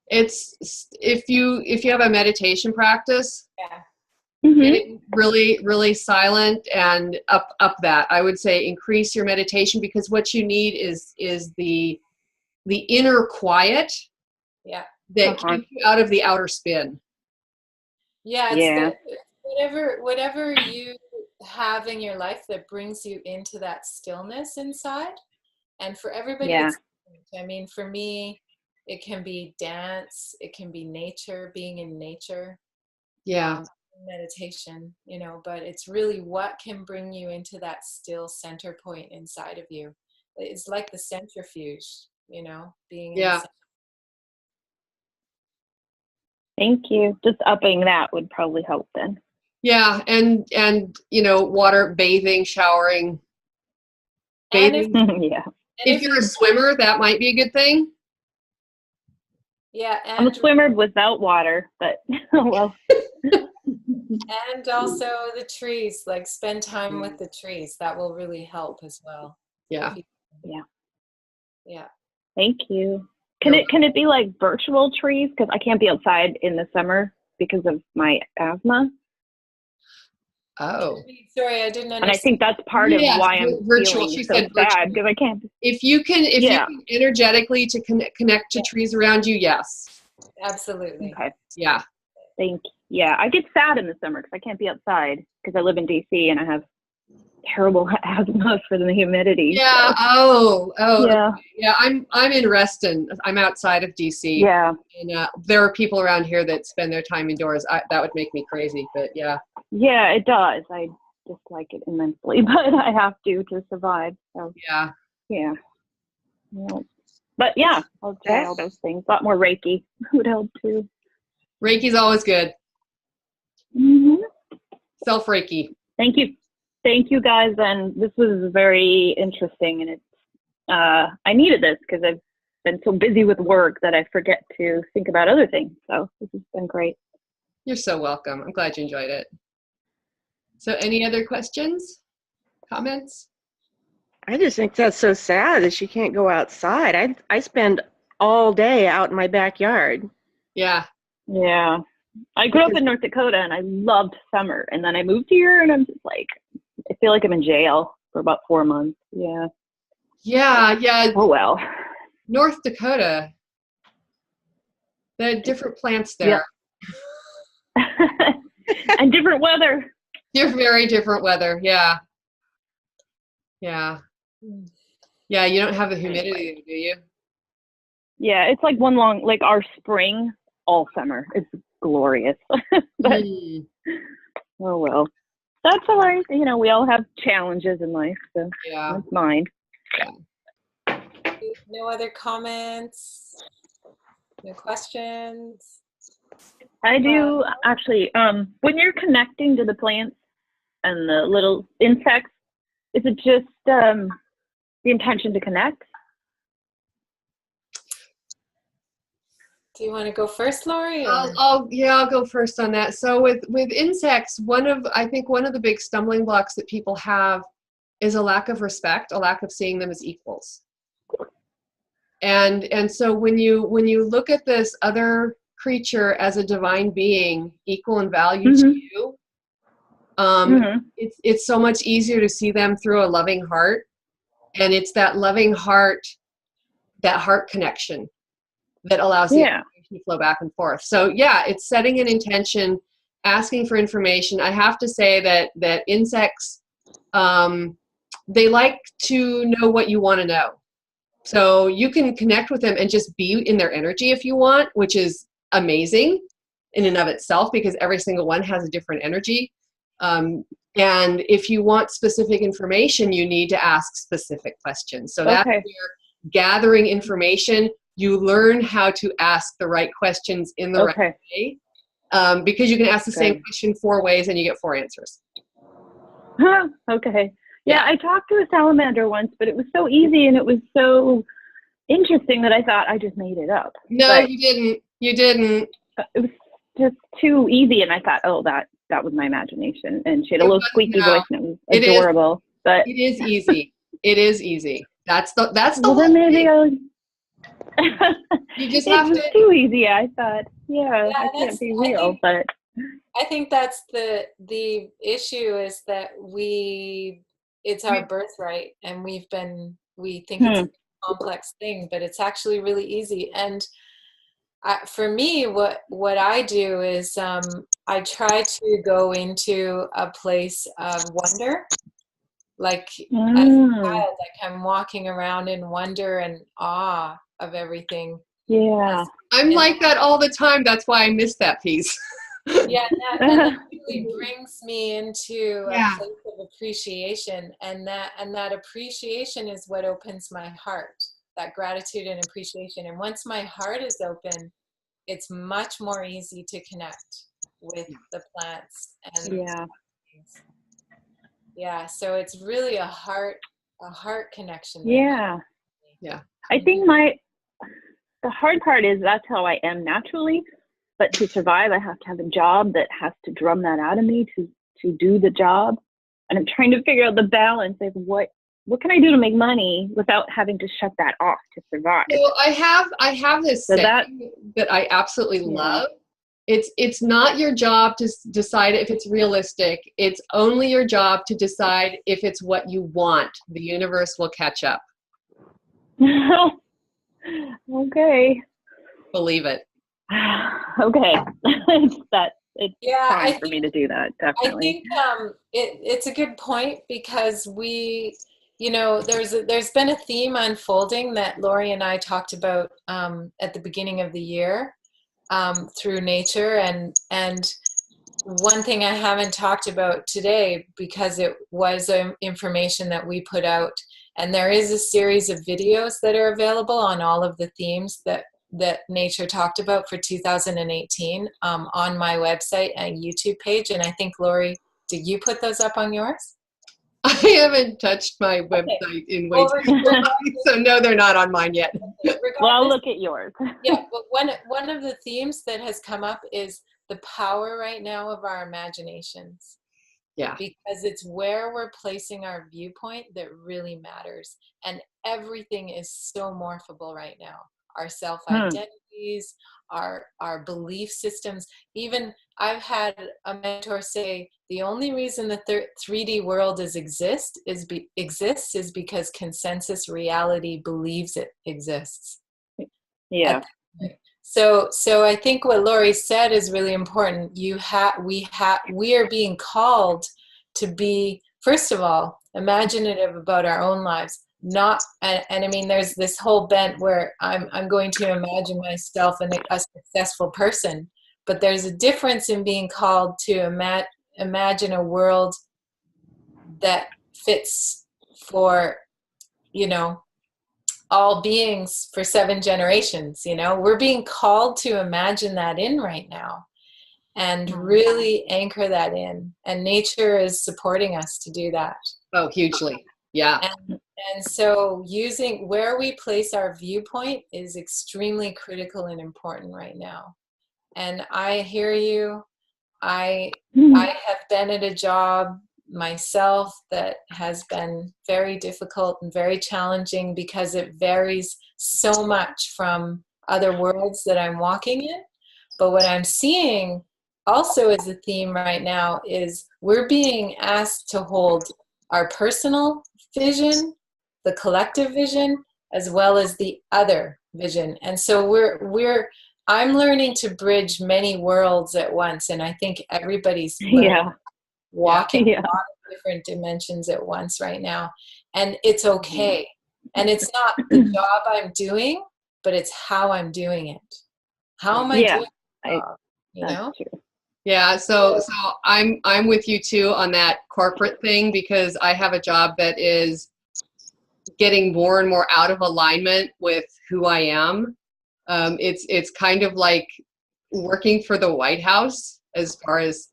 It's if you have a meditation practice, Yeah. get it really silent and up that. I would say increase your meditation, because what you need is the inner quiet. Yeah. That keeps you out of the outer spin. Yeah, it's whatever you have in your life that brings you into that stillness inside. And for everybody, it's different. I mean, for me, it can be dance, it can be nature, being in nature. Yeah. Meditation, you know, but it's really what can bring you into that still center point inside of you. It's like the centrifuge, you know, being in the center. Thank you. Just upping that would probably help then. Yeah, and you know, water, bathing, showering. Bathing. If you're a swimmer, that might be a good thing. Yeah, I'm a swimmer without water, but well. And also the trees, like spend time with the trees. That will really help as well. Yeah. Yeah. Thank you. Can it be like virtual trees? Because I can't be outside in the summer because of my asthma. Oh. Sorry, I didn't understand. And I think that's part of why I'm virtual. feeling so sad, because I can't. If you can energetically to connect to trees around you, yes. Absolutely. Okay. Yeah. Thank you. Yeah, I get sad in the summer because I can't be outside because I live in DC and I have terrible asthma for the humidity. Yeah. So. Oh. Yeah. Yeah. I'm in Reston. I'm outside of DC. Yeah. And there are people around here that spend their time indoors. That would make me crazy. But yeah. Yeah, it does. I dislike it immensely, but I have to survive. So Yeah. yeah. But yeah, I'll try all those things. A lot more Reiki would help too. Reiki's always good. Mm-hmm. Self Reiki. Thank you guys. And this was very interesting, and it's I needed this because I've been so busy with work that I forget to think about other things. So this has been great. You're so welcome. I'm glad you enjoyed it. So any other questions, comments? I just think that's so sad that she can't go outside. I spend all day out in my backyard. Yeah. Yeah. I grew up in North Dakota and I loved summer. And then I moved here and I'm just like, I feel like I'm in jail for about 4 months. Yeah. Yeah. Oh, well. North Dakota. There are different plants there. Yep. And different weather. They're very different weather. Yeah. Yeah. Yeah, you don't have the humidity, do you? Yeah, it's like one long, like our spring all summer. It's glorious. But, oh, well. That's all right. You know, we all have challenges in life, so Yeah. that's mine. Yeah. No other comments? No questions? I do actually, when you're connecting to the plants and the little insects, is it just the intention to connect? Do you want to go first, Lori? I'll go first on that. So with insects, I think one of the big stumbling blocks that people have is a lack of respect, a lack of seeing them as equals. And so when you look at this other creature as a divine being, equal in value to you, it's so much easier to see them through a loving heart. And it's that loving heart, that heart connection that allows the information to flow back and forth. So yeah, it's setting an intention, asking for information. I have to say that insects, they like to know what you want to know. So you can connect with them and just be in their energy if you want, which is amazing in and of itself because every single one has a different energy. And if you want specific information, you need to ask specific questions. So that's where gathering information, you learn how to ask the right questions in the right way. Because you can ask the same question 4 ways and you get 4 answers. Okay. Yeah, I talked to a salamander once, but it was so easy and it was so interesting that I thought I just made it up. No, but you didn't. You didn't. It was just too easy, and I thought, oh, that was my imagination. And she had a little squeaky voice, and it was adorable. But it is easy. It is easy. That's the well, then maybe you just it have was to. too easy. I thought, I can't be real, but I think that's the issue is that it's our birthright, and we think it's a complex thing, but it's actually really easy. And for me, what I do is I try to go into a place of wonder, like as a child, like I'm walking around in wonder and awe of everything. Yeah, I'm like that all the time. That's why I missed that piece. Yeah, and that really brings me into a place of appreciation, and that appreciation is what opens my heart. That gratitude and appreciation, and once my heart is open, it's much more easy to connect with the plants and so it's really a heart connection. Yeah. I think the hard part is that's how I am naturally. But to survive, I have to have a job that has to drum that out of me to do the job. And I'm trying to figure out the balance of what can I do to make money without having to shut that off to survive. So I have this saying that I absolutely love. It's not your job to decide if it's realistic. It's only your job to decide if it's what you want. The universe will catch up. Okay. Believe it. Okay. It's that it's Yeah, fine for me to do that, I definitely. think it's a good point because there's been a theme unfolding that Lori and I talked about at the beginning of the year through nature, and one thing I haven't talked about today because it was information that we put out, and there is a series of videos that are available on all of the themes that nature talked about for 2018 on my website and YouTube page. And I think, Lori, did you put those up on yours? I haven't touched my website in way too long, so no, they're not on mine yet. Well, I'll look at yours. Yeah, but one of the themes that has come up is the power right now of our imaginations. Yeah. Because it's where we're placing our viewpoint that really matters. And everything is so morphable right now. Our self-identities, our belief systems. Even I've had a mentor say the only reason the 3D world exists is because consensus reality believes it exists. Yeah. So I think what Lori said is really important. We are being called to be, first of all, imaginative about our own lives. And I mean, there's this whole bent where I'm going to imagine myself a successful person, but there's a difference in being called to imagine a world that fits for, all beings for 7 generations. We're being called to imagine that in right now and really anchor that in, and nature is supporting us to do that. Oh, hugely. Yeah. And so using where we place our viewpoint is extremely critical and important right now. And I hear you. I have been at a job myself that has been very difficult and very challenging because it varies so much from other worlds that I'm walking in. But what I'm seeing also as a theme right now is we're being asked to hold our personal vision, the collective vision, as well as the other vision. And so I'm learning to bridge many worlds at once, and I think everybody's walking a lot of different dimensions at once right now, and it's okay. And it's not the job I'm doing, but it's how I'm doing it. How am I doing it? That's true. Yeah, so I'm with you too on that corporate thing, because I have a job that is getting more and more out of alignment with who I am. It's kind of like working for the White House as far as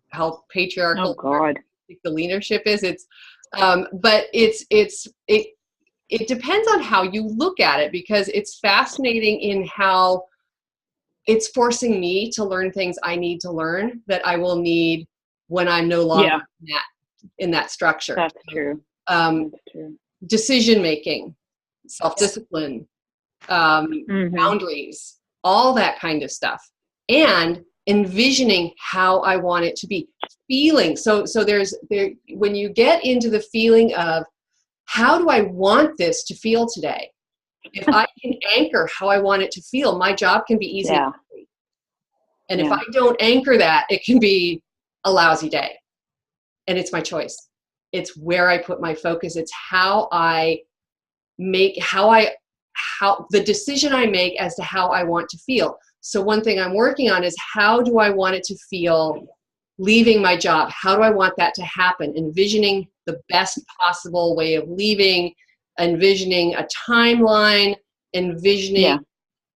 how patriarchal the leadership is. But it depends on how you look at it, because it's fascinating in how it's forcing me to learn things I need to learn that I will need when I'm no longer in that structure. That's true. That's true. Decision making, self-discipline, boundaries, all that kind of stuff, and envisioning how I want it to be, feeling. So when you get into the feeling of how do I want this to feel today, if I can anchor how I want it to feel, my job can be easy. And if I don't anchor that, it can be a lousy day. And it's my choice. It's where I put my focus. It's how the decision I make as to how I want to feel. So one thing I'm working on is, how do I want it to feel leaving my job? How do I want that to happen? Envisioning the best possible way of leaving, envisioning a timeline, envisioning,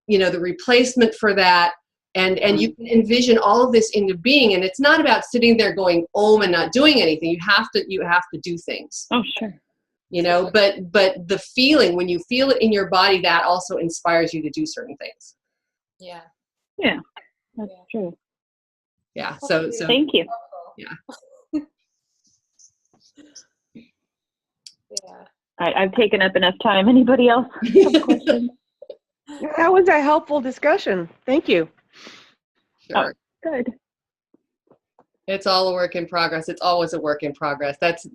the replacement for that. And you can envision all of this into being. And it's not about sitting there going and not doing anything. You have to do things. Oh, sure. But the feeling, when you feel it in your body, that also inspires you to do certain things. Yeah. Yeah. That's true. Yeah. So thank you. Yeah. Yeah. I've taken up enough time. Anybody else have a question? That was a helpful discussion. Thank you. Sure. Oh, good. It's all a work in progress. It's always a work in progress. I think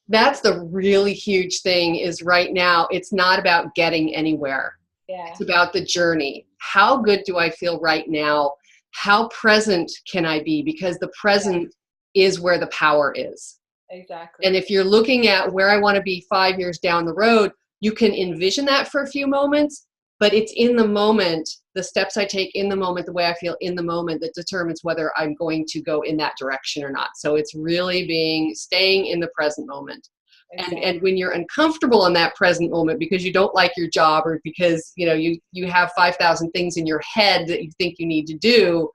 that's the really huge thing is right now, it's not about getting anywhere. Yeah. It's about the journey. How good do I feel right now? how present can I be? Because the present is where the power is. Exactly. And if you're looking at where I want to be 5 years down the road, you can envision that for a few moments, but it's in the moment, the steps I take in the moment, the way I feel in the moment, that determines whether I'm going to go in that direction or not. So it's really staying in the present moment. Exactly. And when you're uncomfortable in that present moment because you don't like your job, or because you have 5,000 things in your head that you think you need to do,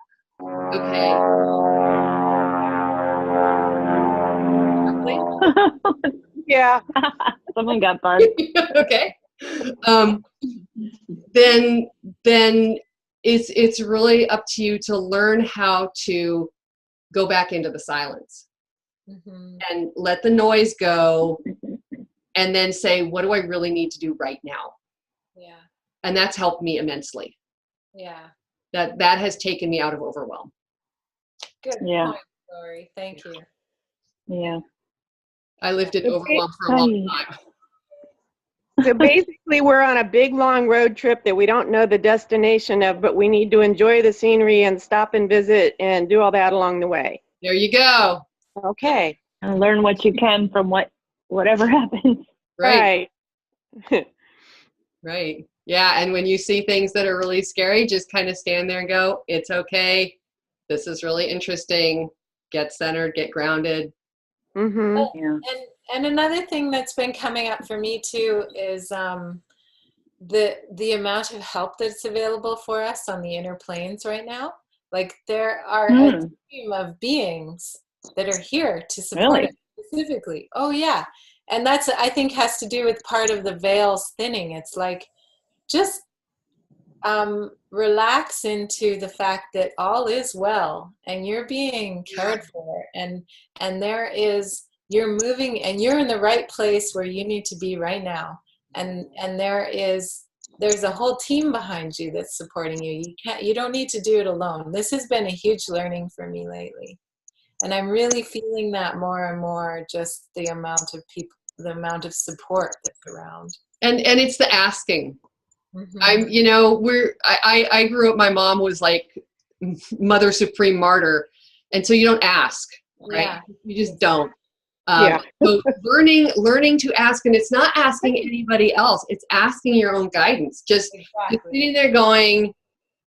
okay. Yeah. Something got buzzed. Okay. Then it's really up to you to learn how to go back into the silence and let the noise go, and then say, what do I really need to do right now? Yeah. And that's helped me immensely. Yeah. That has taken me out of overwhelm. Good Yeah. point, Lori. Thank you. Yeah. I lived in overwhelm for a long time. So basically, we're on a big, long road trip that we don't know the destination of, but we need to enjoy the scenery and stop and visit and do all that along the way. There you go. Okay. And learn what you can from whatever happens. Right. Right. Right. Yeah. And when you see things that are really scary, just kind of stand there and go, it's okay. This is really interesting. Get centered, get grounded. Mm-hmm. Yeah. And another thing that's been coming up for me too is the amount of help that's available for us on the inner planes right now. Like there are a team of beings that are here to support us specifically. Oh yeah. And that's, I think, has to do with part of the veils thinning. It's like, just relax into the fact that all is well and you're being cared for, and you're moving and you're in the right place where you need to be right now, and there's a whole team behind you that's supporting you. You don't need to do it alone. This has been a huge learning for me lately, and I'm really feeling that more and more, just the amount of people, the amount of support that's around. And it's the asking. Mm-hmm. I grew up, my mom was like Mother Supreme Martyr. And so you don't ask, right? Yeah. You just don't. Yeah. So learning to ask, and it's not asking anybody else. It's asking your own guidance. Just sitting there going,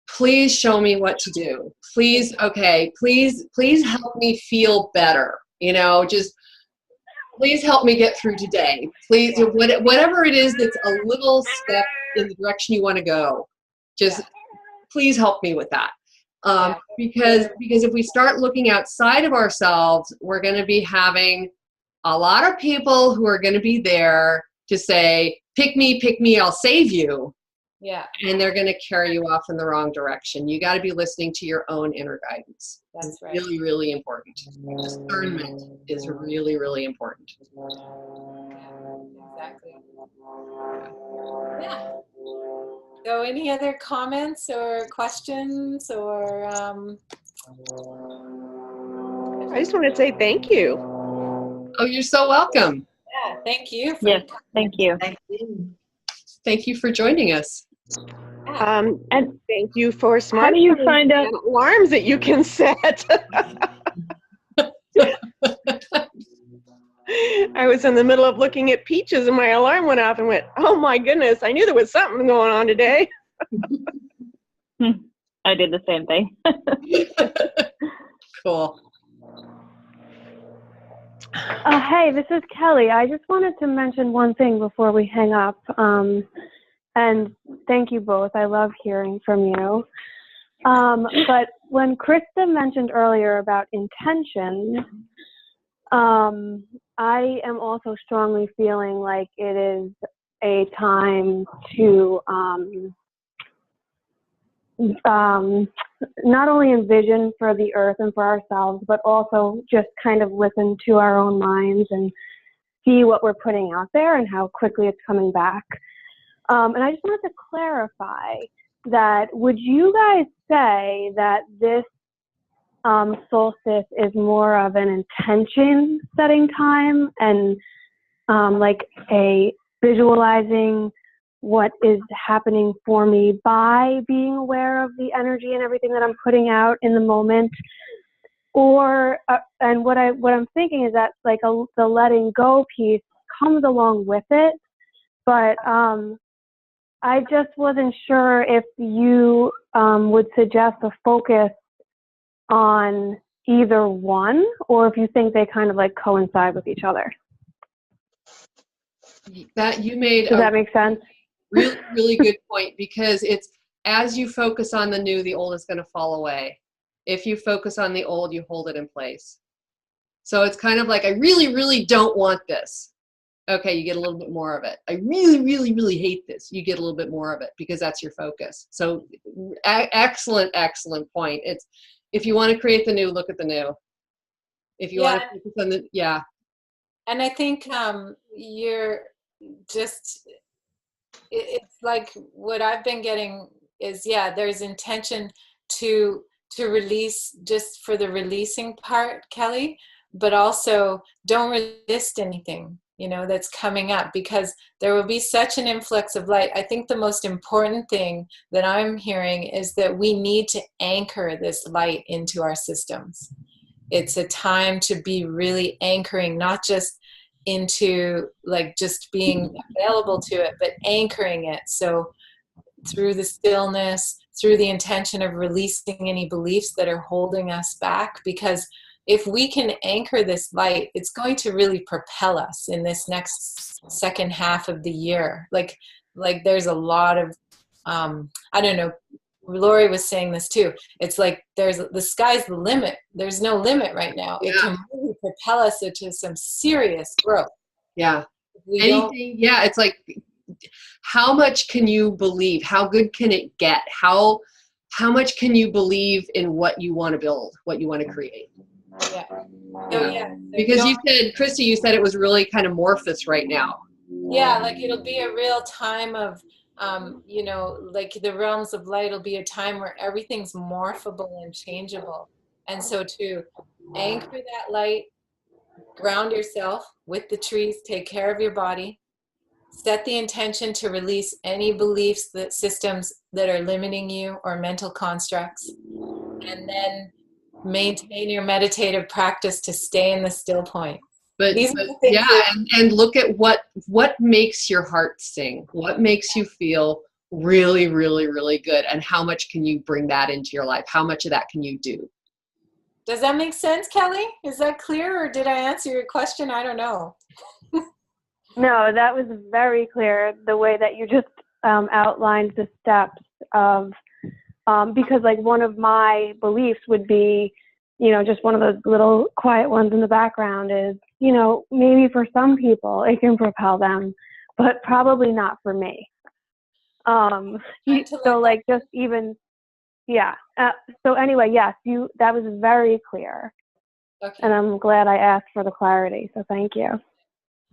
please show me what to do. Please. Okay. Please help me feel better. Just please help me get through today. Please, whatever it is that's a little step in the direction you want to go, just please help me with that. Because if we start looking outside of ourselves, we're going to be having a lot of people who are going to be there to say, pick me, I'll save you. Yeah. And they're going to carry you off in the wrong direction. You got to be listening to your own inner guidance. That's right. Really, really important. Discernment is really, really important. Yeah, exactly. Yeah. So any other comments or questions or I just want to say thank you. Oh, you're so welcome. yeah, thank you for Thank you. Thank you for joining us. And thank you for How smart do you find out? alarms that you can set. I was in the middle of looking at peaches and my alarm went off and went, oh my goodness, I knew there was something going on today. I did the same thing. Cool. Hey, this is Kelly. I just wanted to mention one thing before we hang up. And thank you both. I love hearing from you. But when Chrysta mentioned earlier about intention, I am also strongly feeling like it is a time to not only envision for the earth and for ourselves, but also just kind of listen to our own minds and see what we're putting out there and how quickly it's coming back. And I just wanted to clarify that, would you guys say that this solstice is more of an intention setting time and like a visualizing what is happening for me by being aware of the energy and everything that I'm putting out in the moment. Or and what I'm thinking is that like the letting go piece comes along with it, but I just wasn't sure if you would suggest a focus on either one, or if you think they kind of like coincide with each other. That you made Does that make sense? really, really good point, because it's as you focus on the new, the old is going to fall away. If you focus on the old, you hold it in place. So it's kind of like, I really, really don't want this. Okay, you get a little bit more of it. I really, really, really hate this. You get a little bit more of it because that's your focus. So excellent, excellent point. It's if you want to create the new, look at the new. If you want to focus on the, yeah. And I think you're just, it's like what I've been getting is, yeah, there's intention to release just for the releasing part, Kelly, but also don't resist anything, you know, that's coming up, because there will be such an influx of light. I think the most important thing that I'm hearing is that we need to anchor this light into our systems. It's a time to be really anchoring, not just into like just being available to it, but anchoring it. So through the stillness, through the intention of releasing any beliefs that are holding us back, because if we can anchor this light, it's going to really propel us in this next second half of the year. Like there's a lot of, I don't know, Lori was saying this too. It's like the sky's the limit. There's no limit right now. Yeah. It can really propel us into some serious growth. Yeah. Anything. Yeah. It's like, how much can you believe? How good can it get? How much can you believe in what you want to build, what you want to create? Yeah. So yeah. Because you said, Chrysta, you said it was really kind of amorphous right now. Yeah, like it'll be a real time of, you know, like the realms of light will be a time where everything's morphable and changeable. And so to anchor that light, ground yourself with the trees, take care of your body, set the intention to release any beliefs, that systems that are limiting you or mental constructs, and then maintain your meditative practice to stay in the still point. But yeah, and look at what makes your heart sing, what makes you feel really, really, really good, and how much can you bring that into your life? How much of that can you do? Does that make sense, Kelly? Is that clear, or did I answer your question? I don't know. No, that was very clear, the way that you just outlined the steps of, because like one of my beliefs would be, you know, just one of those little quiet ones in the background is, you know, maybe for some people it can propel them, but probably not for me. So like just even, yeah. So anyway, yes, that was very clear. Okay. And I'm glad I asked for the clarity, so thank you.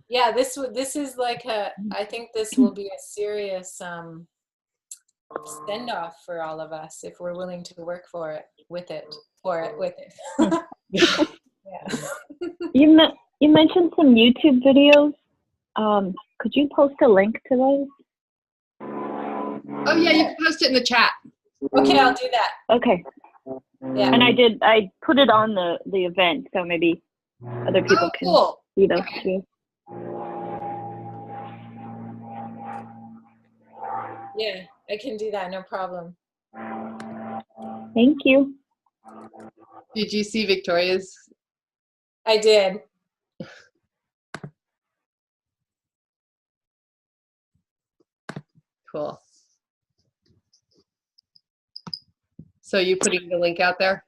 Yeah, this is like I think this will be a serious send-off for all of us if we're willing to work with it. Yeah. You mentioned some YouTube videos. Could you post a link to those? Oh yeah, you can post it in the chat. Okay, I'll do that. Okay. Yeah. And I put it on the event, so maybe other people can see those too. Yeah, I can do that, no problem. Thank you. Did you see Victoria's? I did. Cool. So you putting the link out there?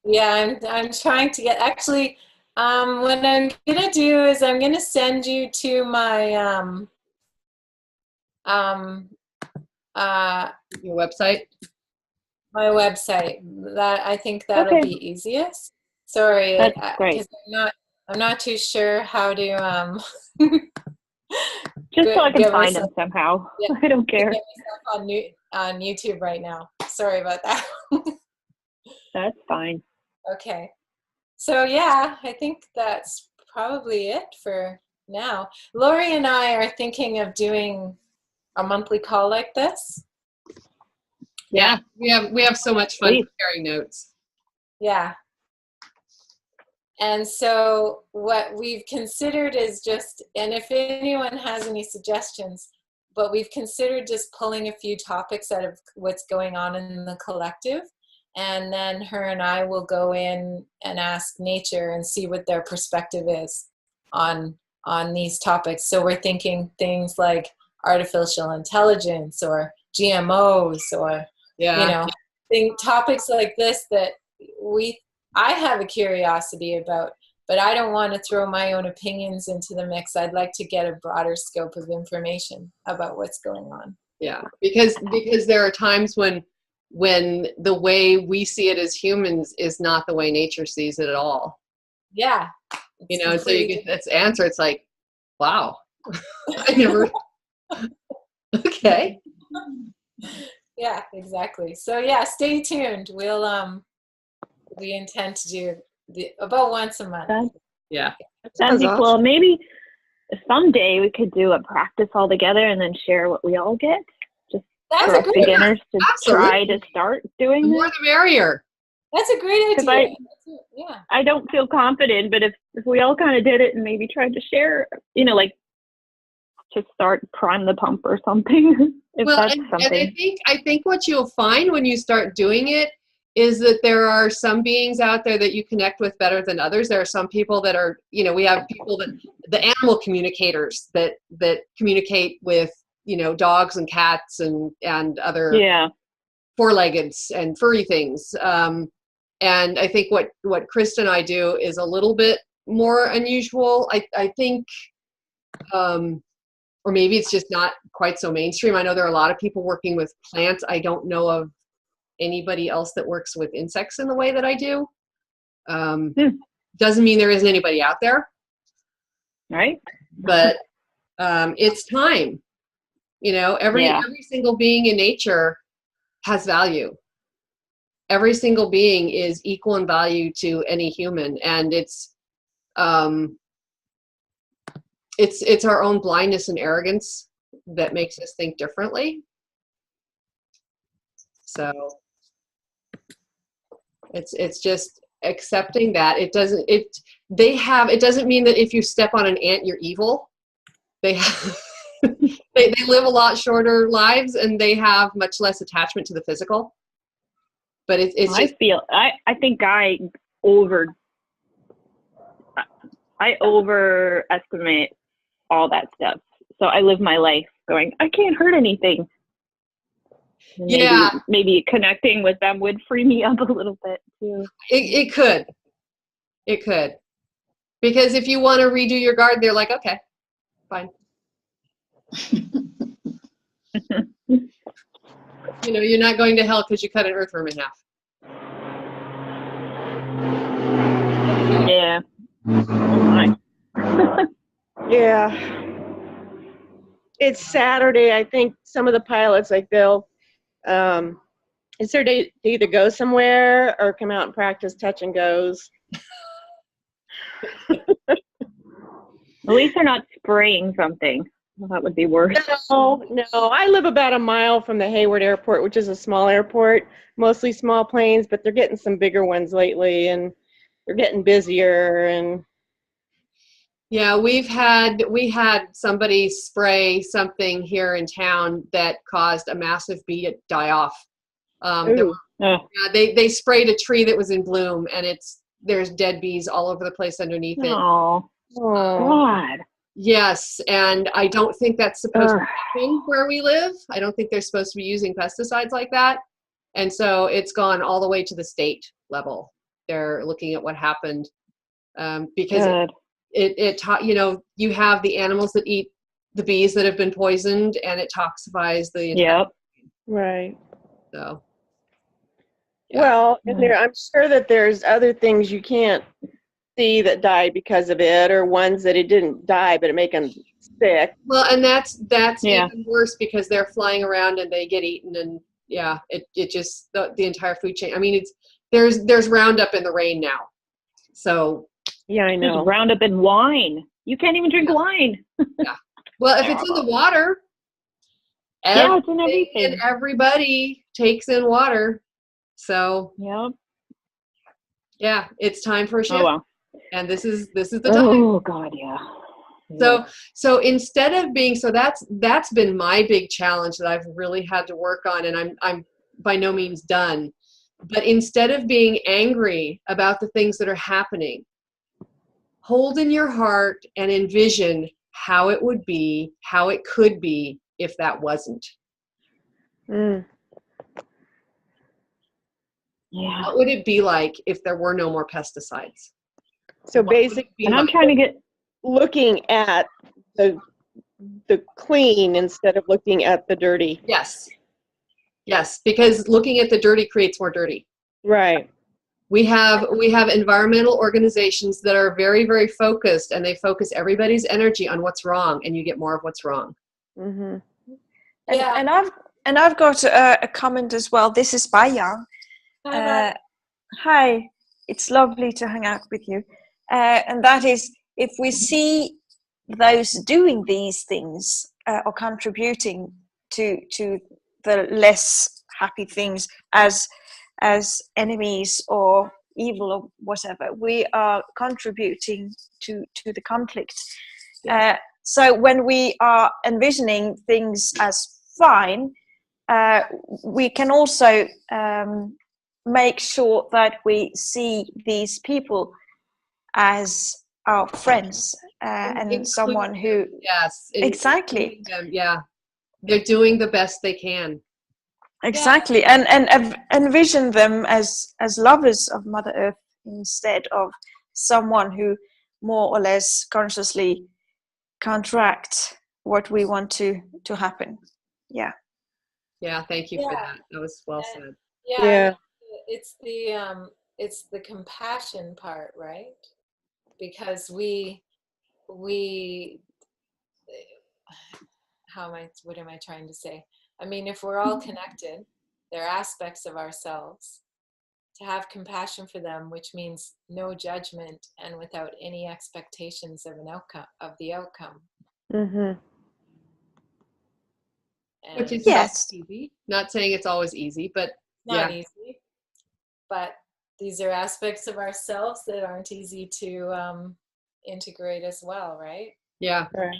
Yeah, I'm trying to get, actually, what I'm gonna do is I'm gonna send you to my your website? My website. That I think that'll be easiest. Sorry, that's great. Because I'm not too sure how to just so I can find them somehow. Yeah, I don't care. Get myself on YouTube right now. Sorry about that. That's fine. Okay. So yeah, I think that's probably it for now. Lori and I are thinking of doing a monthly call like this? Yeah, we have so much fun Please. sharing notes. Yeah. And so what we've considered is just, and if anyone has any suggestions, but we've considered just pulling a few topics out of what's going on in the collective. And then her and I will go in and ask nature and see what their perspective is on these topics. So we're thinking things like artificial intelligence or GMOs or, topics like this that I have a curiosity about, but I don't want to throw my own opinions into the mix. I'd like to get a broader scope of information about what's going on. Yeah, because there are times when the way we see it as humans is not the way nature sees it at all. Yeah. And so you get this answer. It's like, wow, I never. Okay. Yeah, exactly. So yeah, stay tuned. We intend to do about once a month. Yeah. Sounds awesome. Well, maybe someday we could do a practice all together and then share what we all get. Just That's for a us great beginners to try to start doing The more that. the merrier. That's a great idea. Yeah. I don't feel confident, but if we all kind of did it and maybe tried to share, like to start prime the pump or something. And something. I think what you'll find when you start doing it is that there are some beings out there that you connect with better than others. There are some people that are, we have people that the animal communicators that communicate with, dogs and cats and other four-leggeds and furry things. And I think what Chrysta and I do is a little bit more unusual. I think, or maybe it's just not quite so mainstream. I know there are a lot of people working with plants. I don't know of anybody else that works with insects in the way that I do. Doesn't mean there isn't anybody out there. Right. But it's time. Every single being in nature has value. Every single being is equal in value to any human, and it's our own blindness and arrogance that makes us think differently. So it's just accepting that it doesn't mean that if you step on an ant you're evil. They have they live a lot shorter lives and they have much less attachment to the physical. But I think I overestimate all that stuff. So I live my life going, I can't hurt anything. Maybe connecting with them would free me up a little bit too. It could. Because if you want to redo your garden, they're like, okay, fine. You're not going to hell because you cut an earthworm in half. Yeah. Yeah. It's Saturday. I think some of the pilots, like it's their day to either go somewhere or come out and practice touch and goes. At least they're not spraying something. Well, that would be worse. No. I live about a mile from the Hayward Airport, which is a small airport, mostly small planes, but they're getting some bigger ones lately, and they're getting busier. And yeah, we had somebody spray something here in town that caused a massive bee to die off. They sprayed a tree that was in bloom, and there's dead bees all over the place underneath it. Oh, God. Yes, and I don't think that's supposed to happen where we live. I don't think they're supposed to be using pesticides like that. And so it's gone all the way to the state level. They're looking at what happened because it taught, you have the animals that eat the bees that have been poisoned, and it toxifies the entire right. So well, and I'm sure that there's other things you can't see that died because of it, or ones that it didn't die but it make them sick. Well, and that's even worse because they're flying around and they get eaten, and it just the entire food chain. I mean, there's Roundup in the rain now, so yeah, I know. There's Roundup in wine. You can't even drink wine. Yeah. Well, if it's in the water, Yeah, it's in Everything everything. and everybody takes in water. So Yep. yeah, it's time for a shift. Oh wow. And this is the time. Oh God, yeah. So instead of being, so that's been my big challenge that I've really had to work on, and I'm by no means done. But instead of being angry about the things that are happening, hold in your heart and envision how it would be, how it could be if that wasn't. Mm. Yeah. What would it be like if there were no more pesticides? So What would it basically, be And I'm like? trying to get. looking at the clean instead of looking at the dirty. Yes, because looking at the dirty creates more dirty. Right. We have environmental organizations that are very, very focused, and they focus everybody's energy on what's wrong, and you get more of what's wrong. Mm-hmm. Yeah. And I've got a comment as well. This is Bayang. Hi, Hi, it's lovely to hang out with you. And that is, if we see those doing these things or contributing to the less happy things as enemies or evil or whatever, we are contributing to the conflict. So when we are envisioning things as fine, we can also make sure that we see these people as our friends and Include someone who them, yes, exactly including them, yeah, they're doing the best they can. exactly and envision them as lovers of Mother Earth instead of someone who more or less consciously counteract what we want to happen. Yeah. Yeah, thank you for Yeah. that. That was well said. Yeah, Yeah. it's the compassion part, right? Because we what am I trying to say? I mean, if we're all connected, there are aspects of ourselves. To have compassion for them, which means no judgment and without any expectations of the outcome. Mm-hmm. Which And is not Yes. easy. Not saying it's always easy, but not yeah. easy. But these are aspects of ourselves that aren't easy to integrate as well, right? Yeah. Right.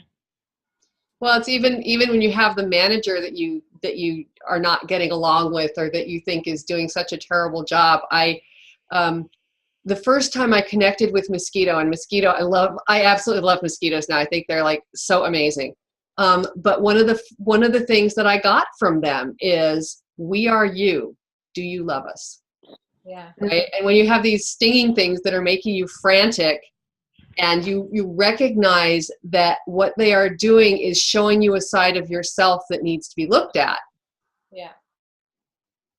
Well, it's even when you have the manager that you are not getting along with, or that you think is doing such a terrible job. The first time I connected with Mosquito, and Mosquito, I absolutely love mosquitoes now. I think they're like so amazing. But one of the things that I got from them is, "We are you. Do you love us?" Yeah. Right? And when you have these stinging things that are making you frantic, and you recognize that what they are doing is showing you a side of yourself that needs to be looked at, Yeah.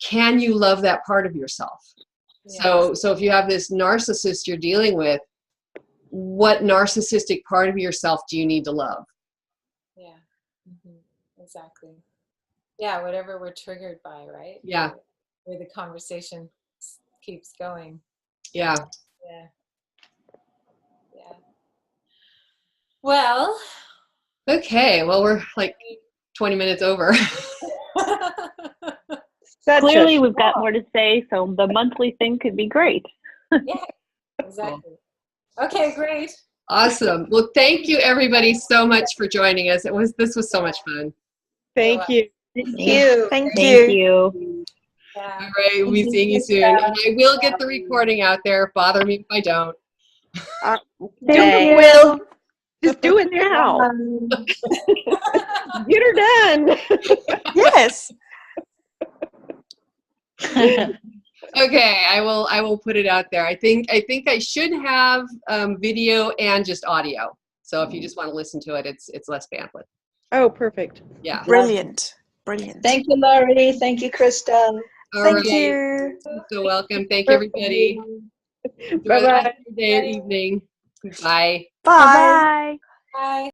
can you love that part of yourself? Yeah. So if you have this narcissist you're dealing with, what narcissistic part of yourself do you need to love? Yeah. Exactly. Yeah, whatever we're triggered by, right? Yeah. Where the conversation keeps going. Yeah. Yeah. Yeah. Well. Okay. Well, we're like 20 minutes over. Clearly, we've got more to say, so the monthly thing could be great. Yeah, exactly. Okay, great. Awesome. Well, thank you everybody so much for joining us. This was so much fun. Thank you. Thank Yeah. you. Thank Thank you. you. Yeah. All right. We'll be seeing you soon. And I will get the recording out there. Bother me if I don't. Thank you. Will. Just do it now. Get her done. Yes. Okay, I will put it out there. I think I should have video and just audio. So if you just want to listen to it, it's less bandwidth. Oh, perfect. Yeah. Brilliant. Brilliant. Thank you, Lori. Thank you, Krista. All Thank right. you. You're so welcome. Thank you, everybody. Enjoy the Bye-bye. rest of your day or evening. Bye. Bye. Bye-bye. Bye.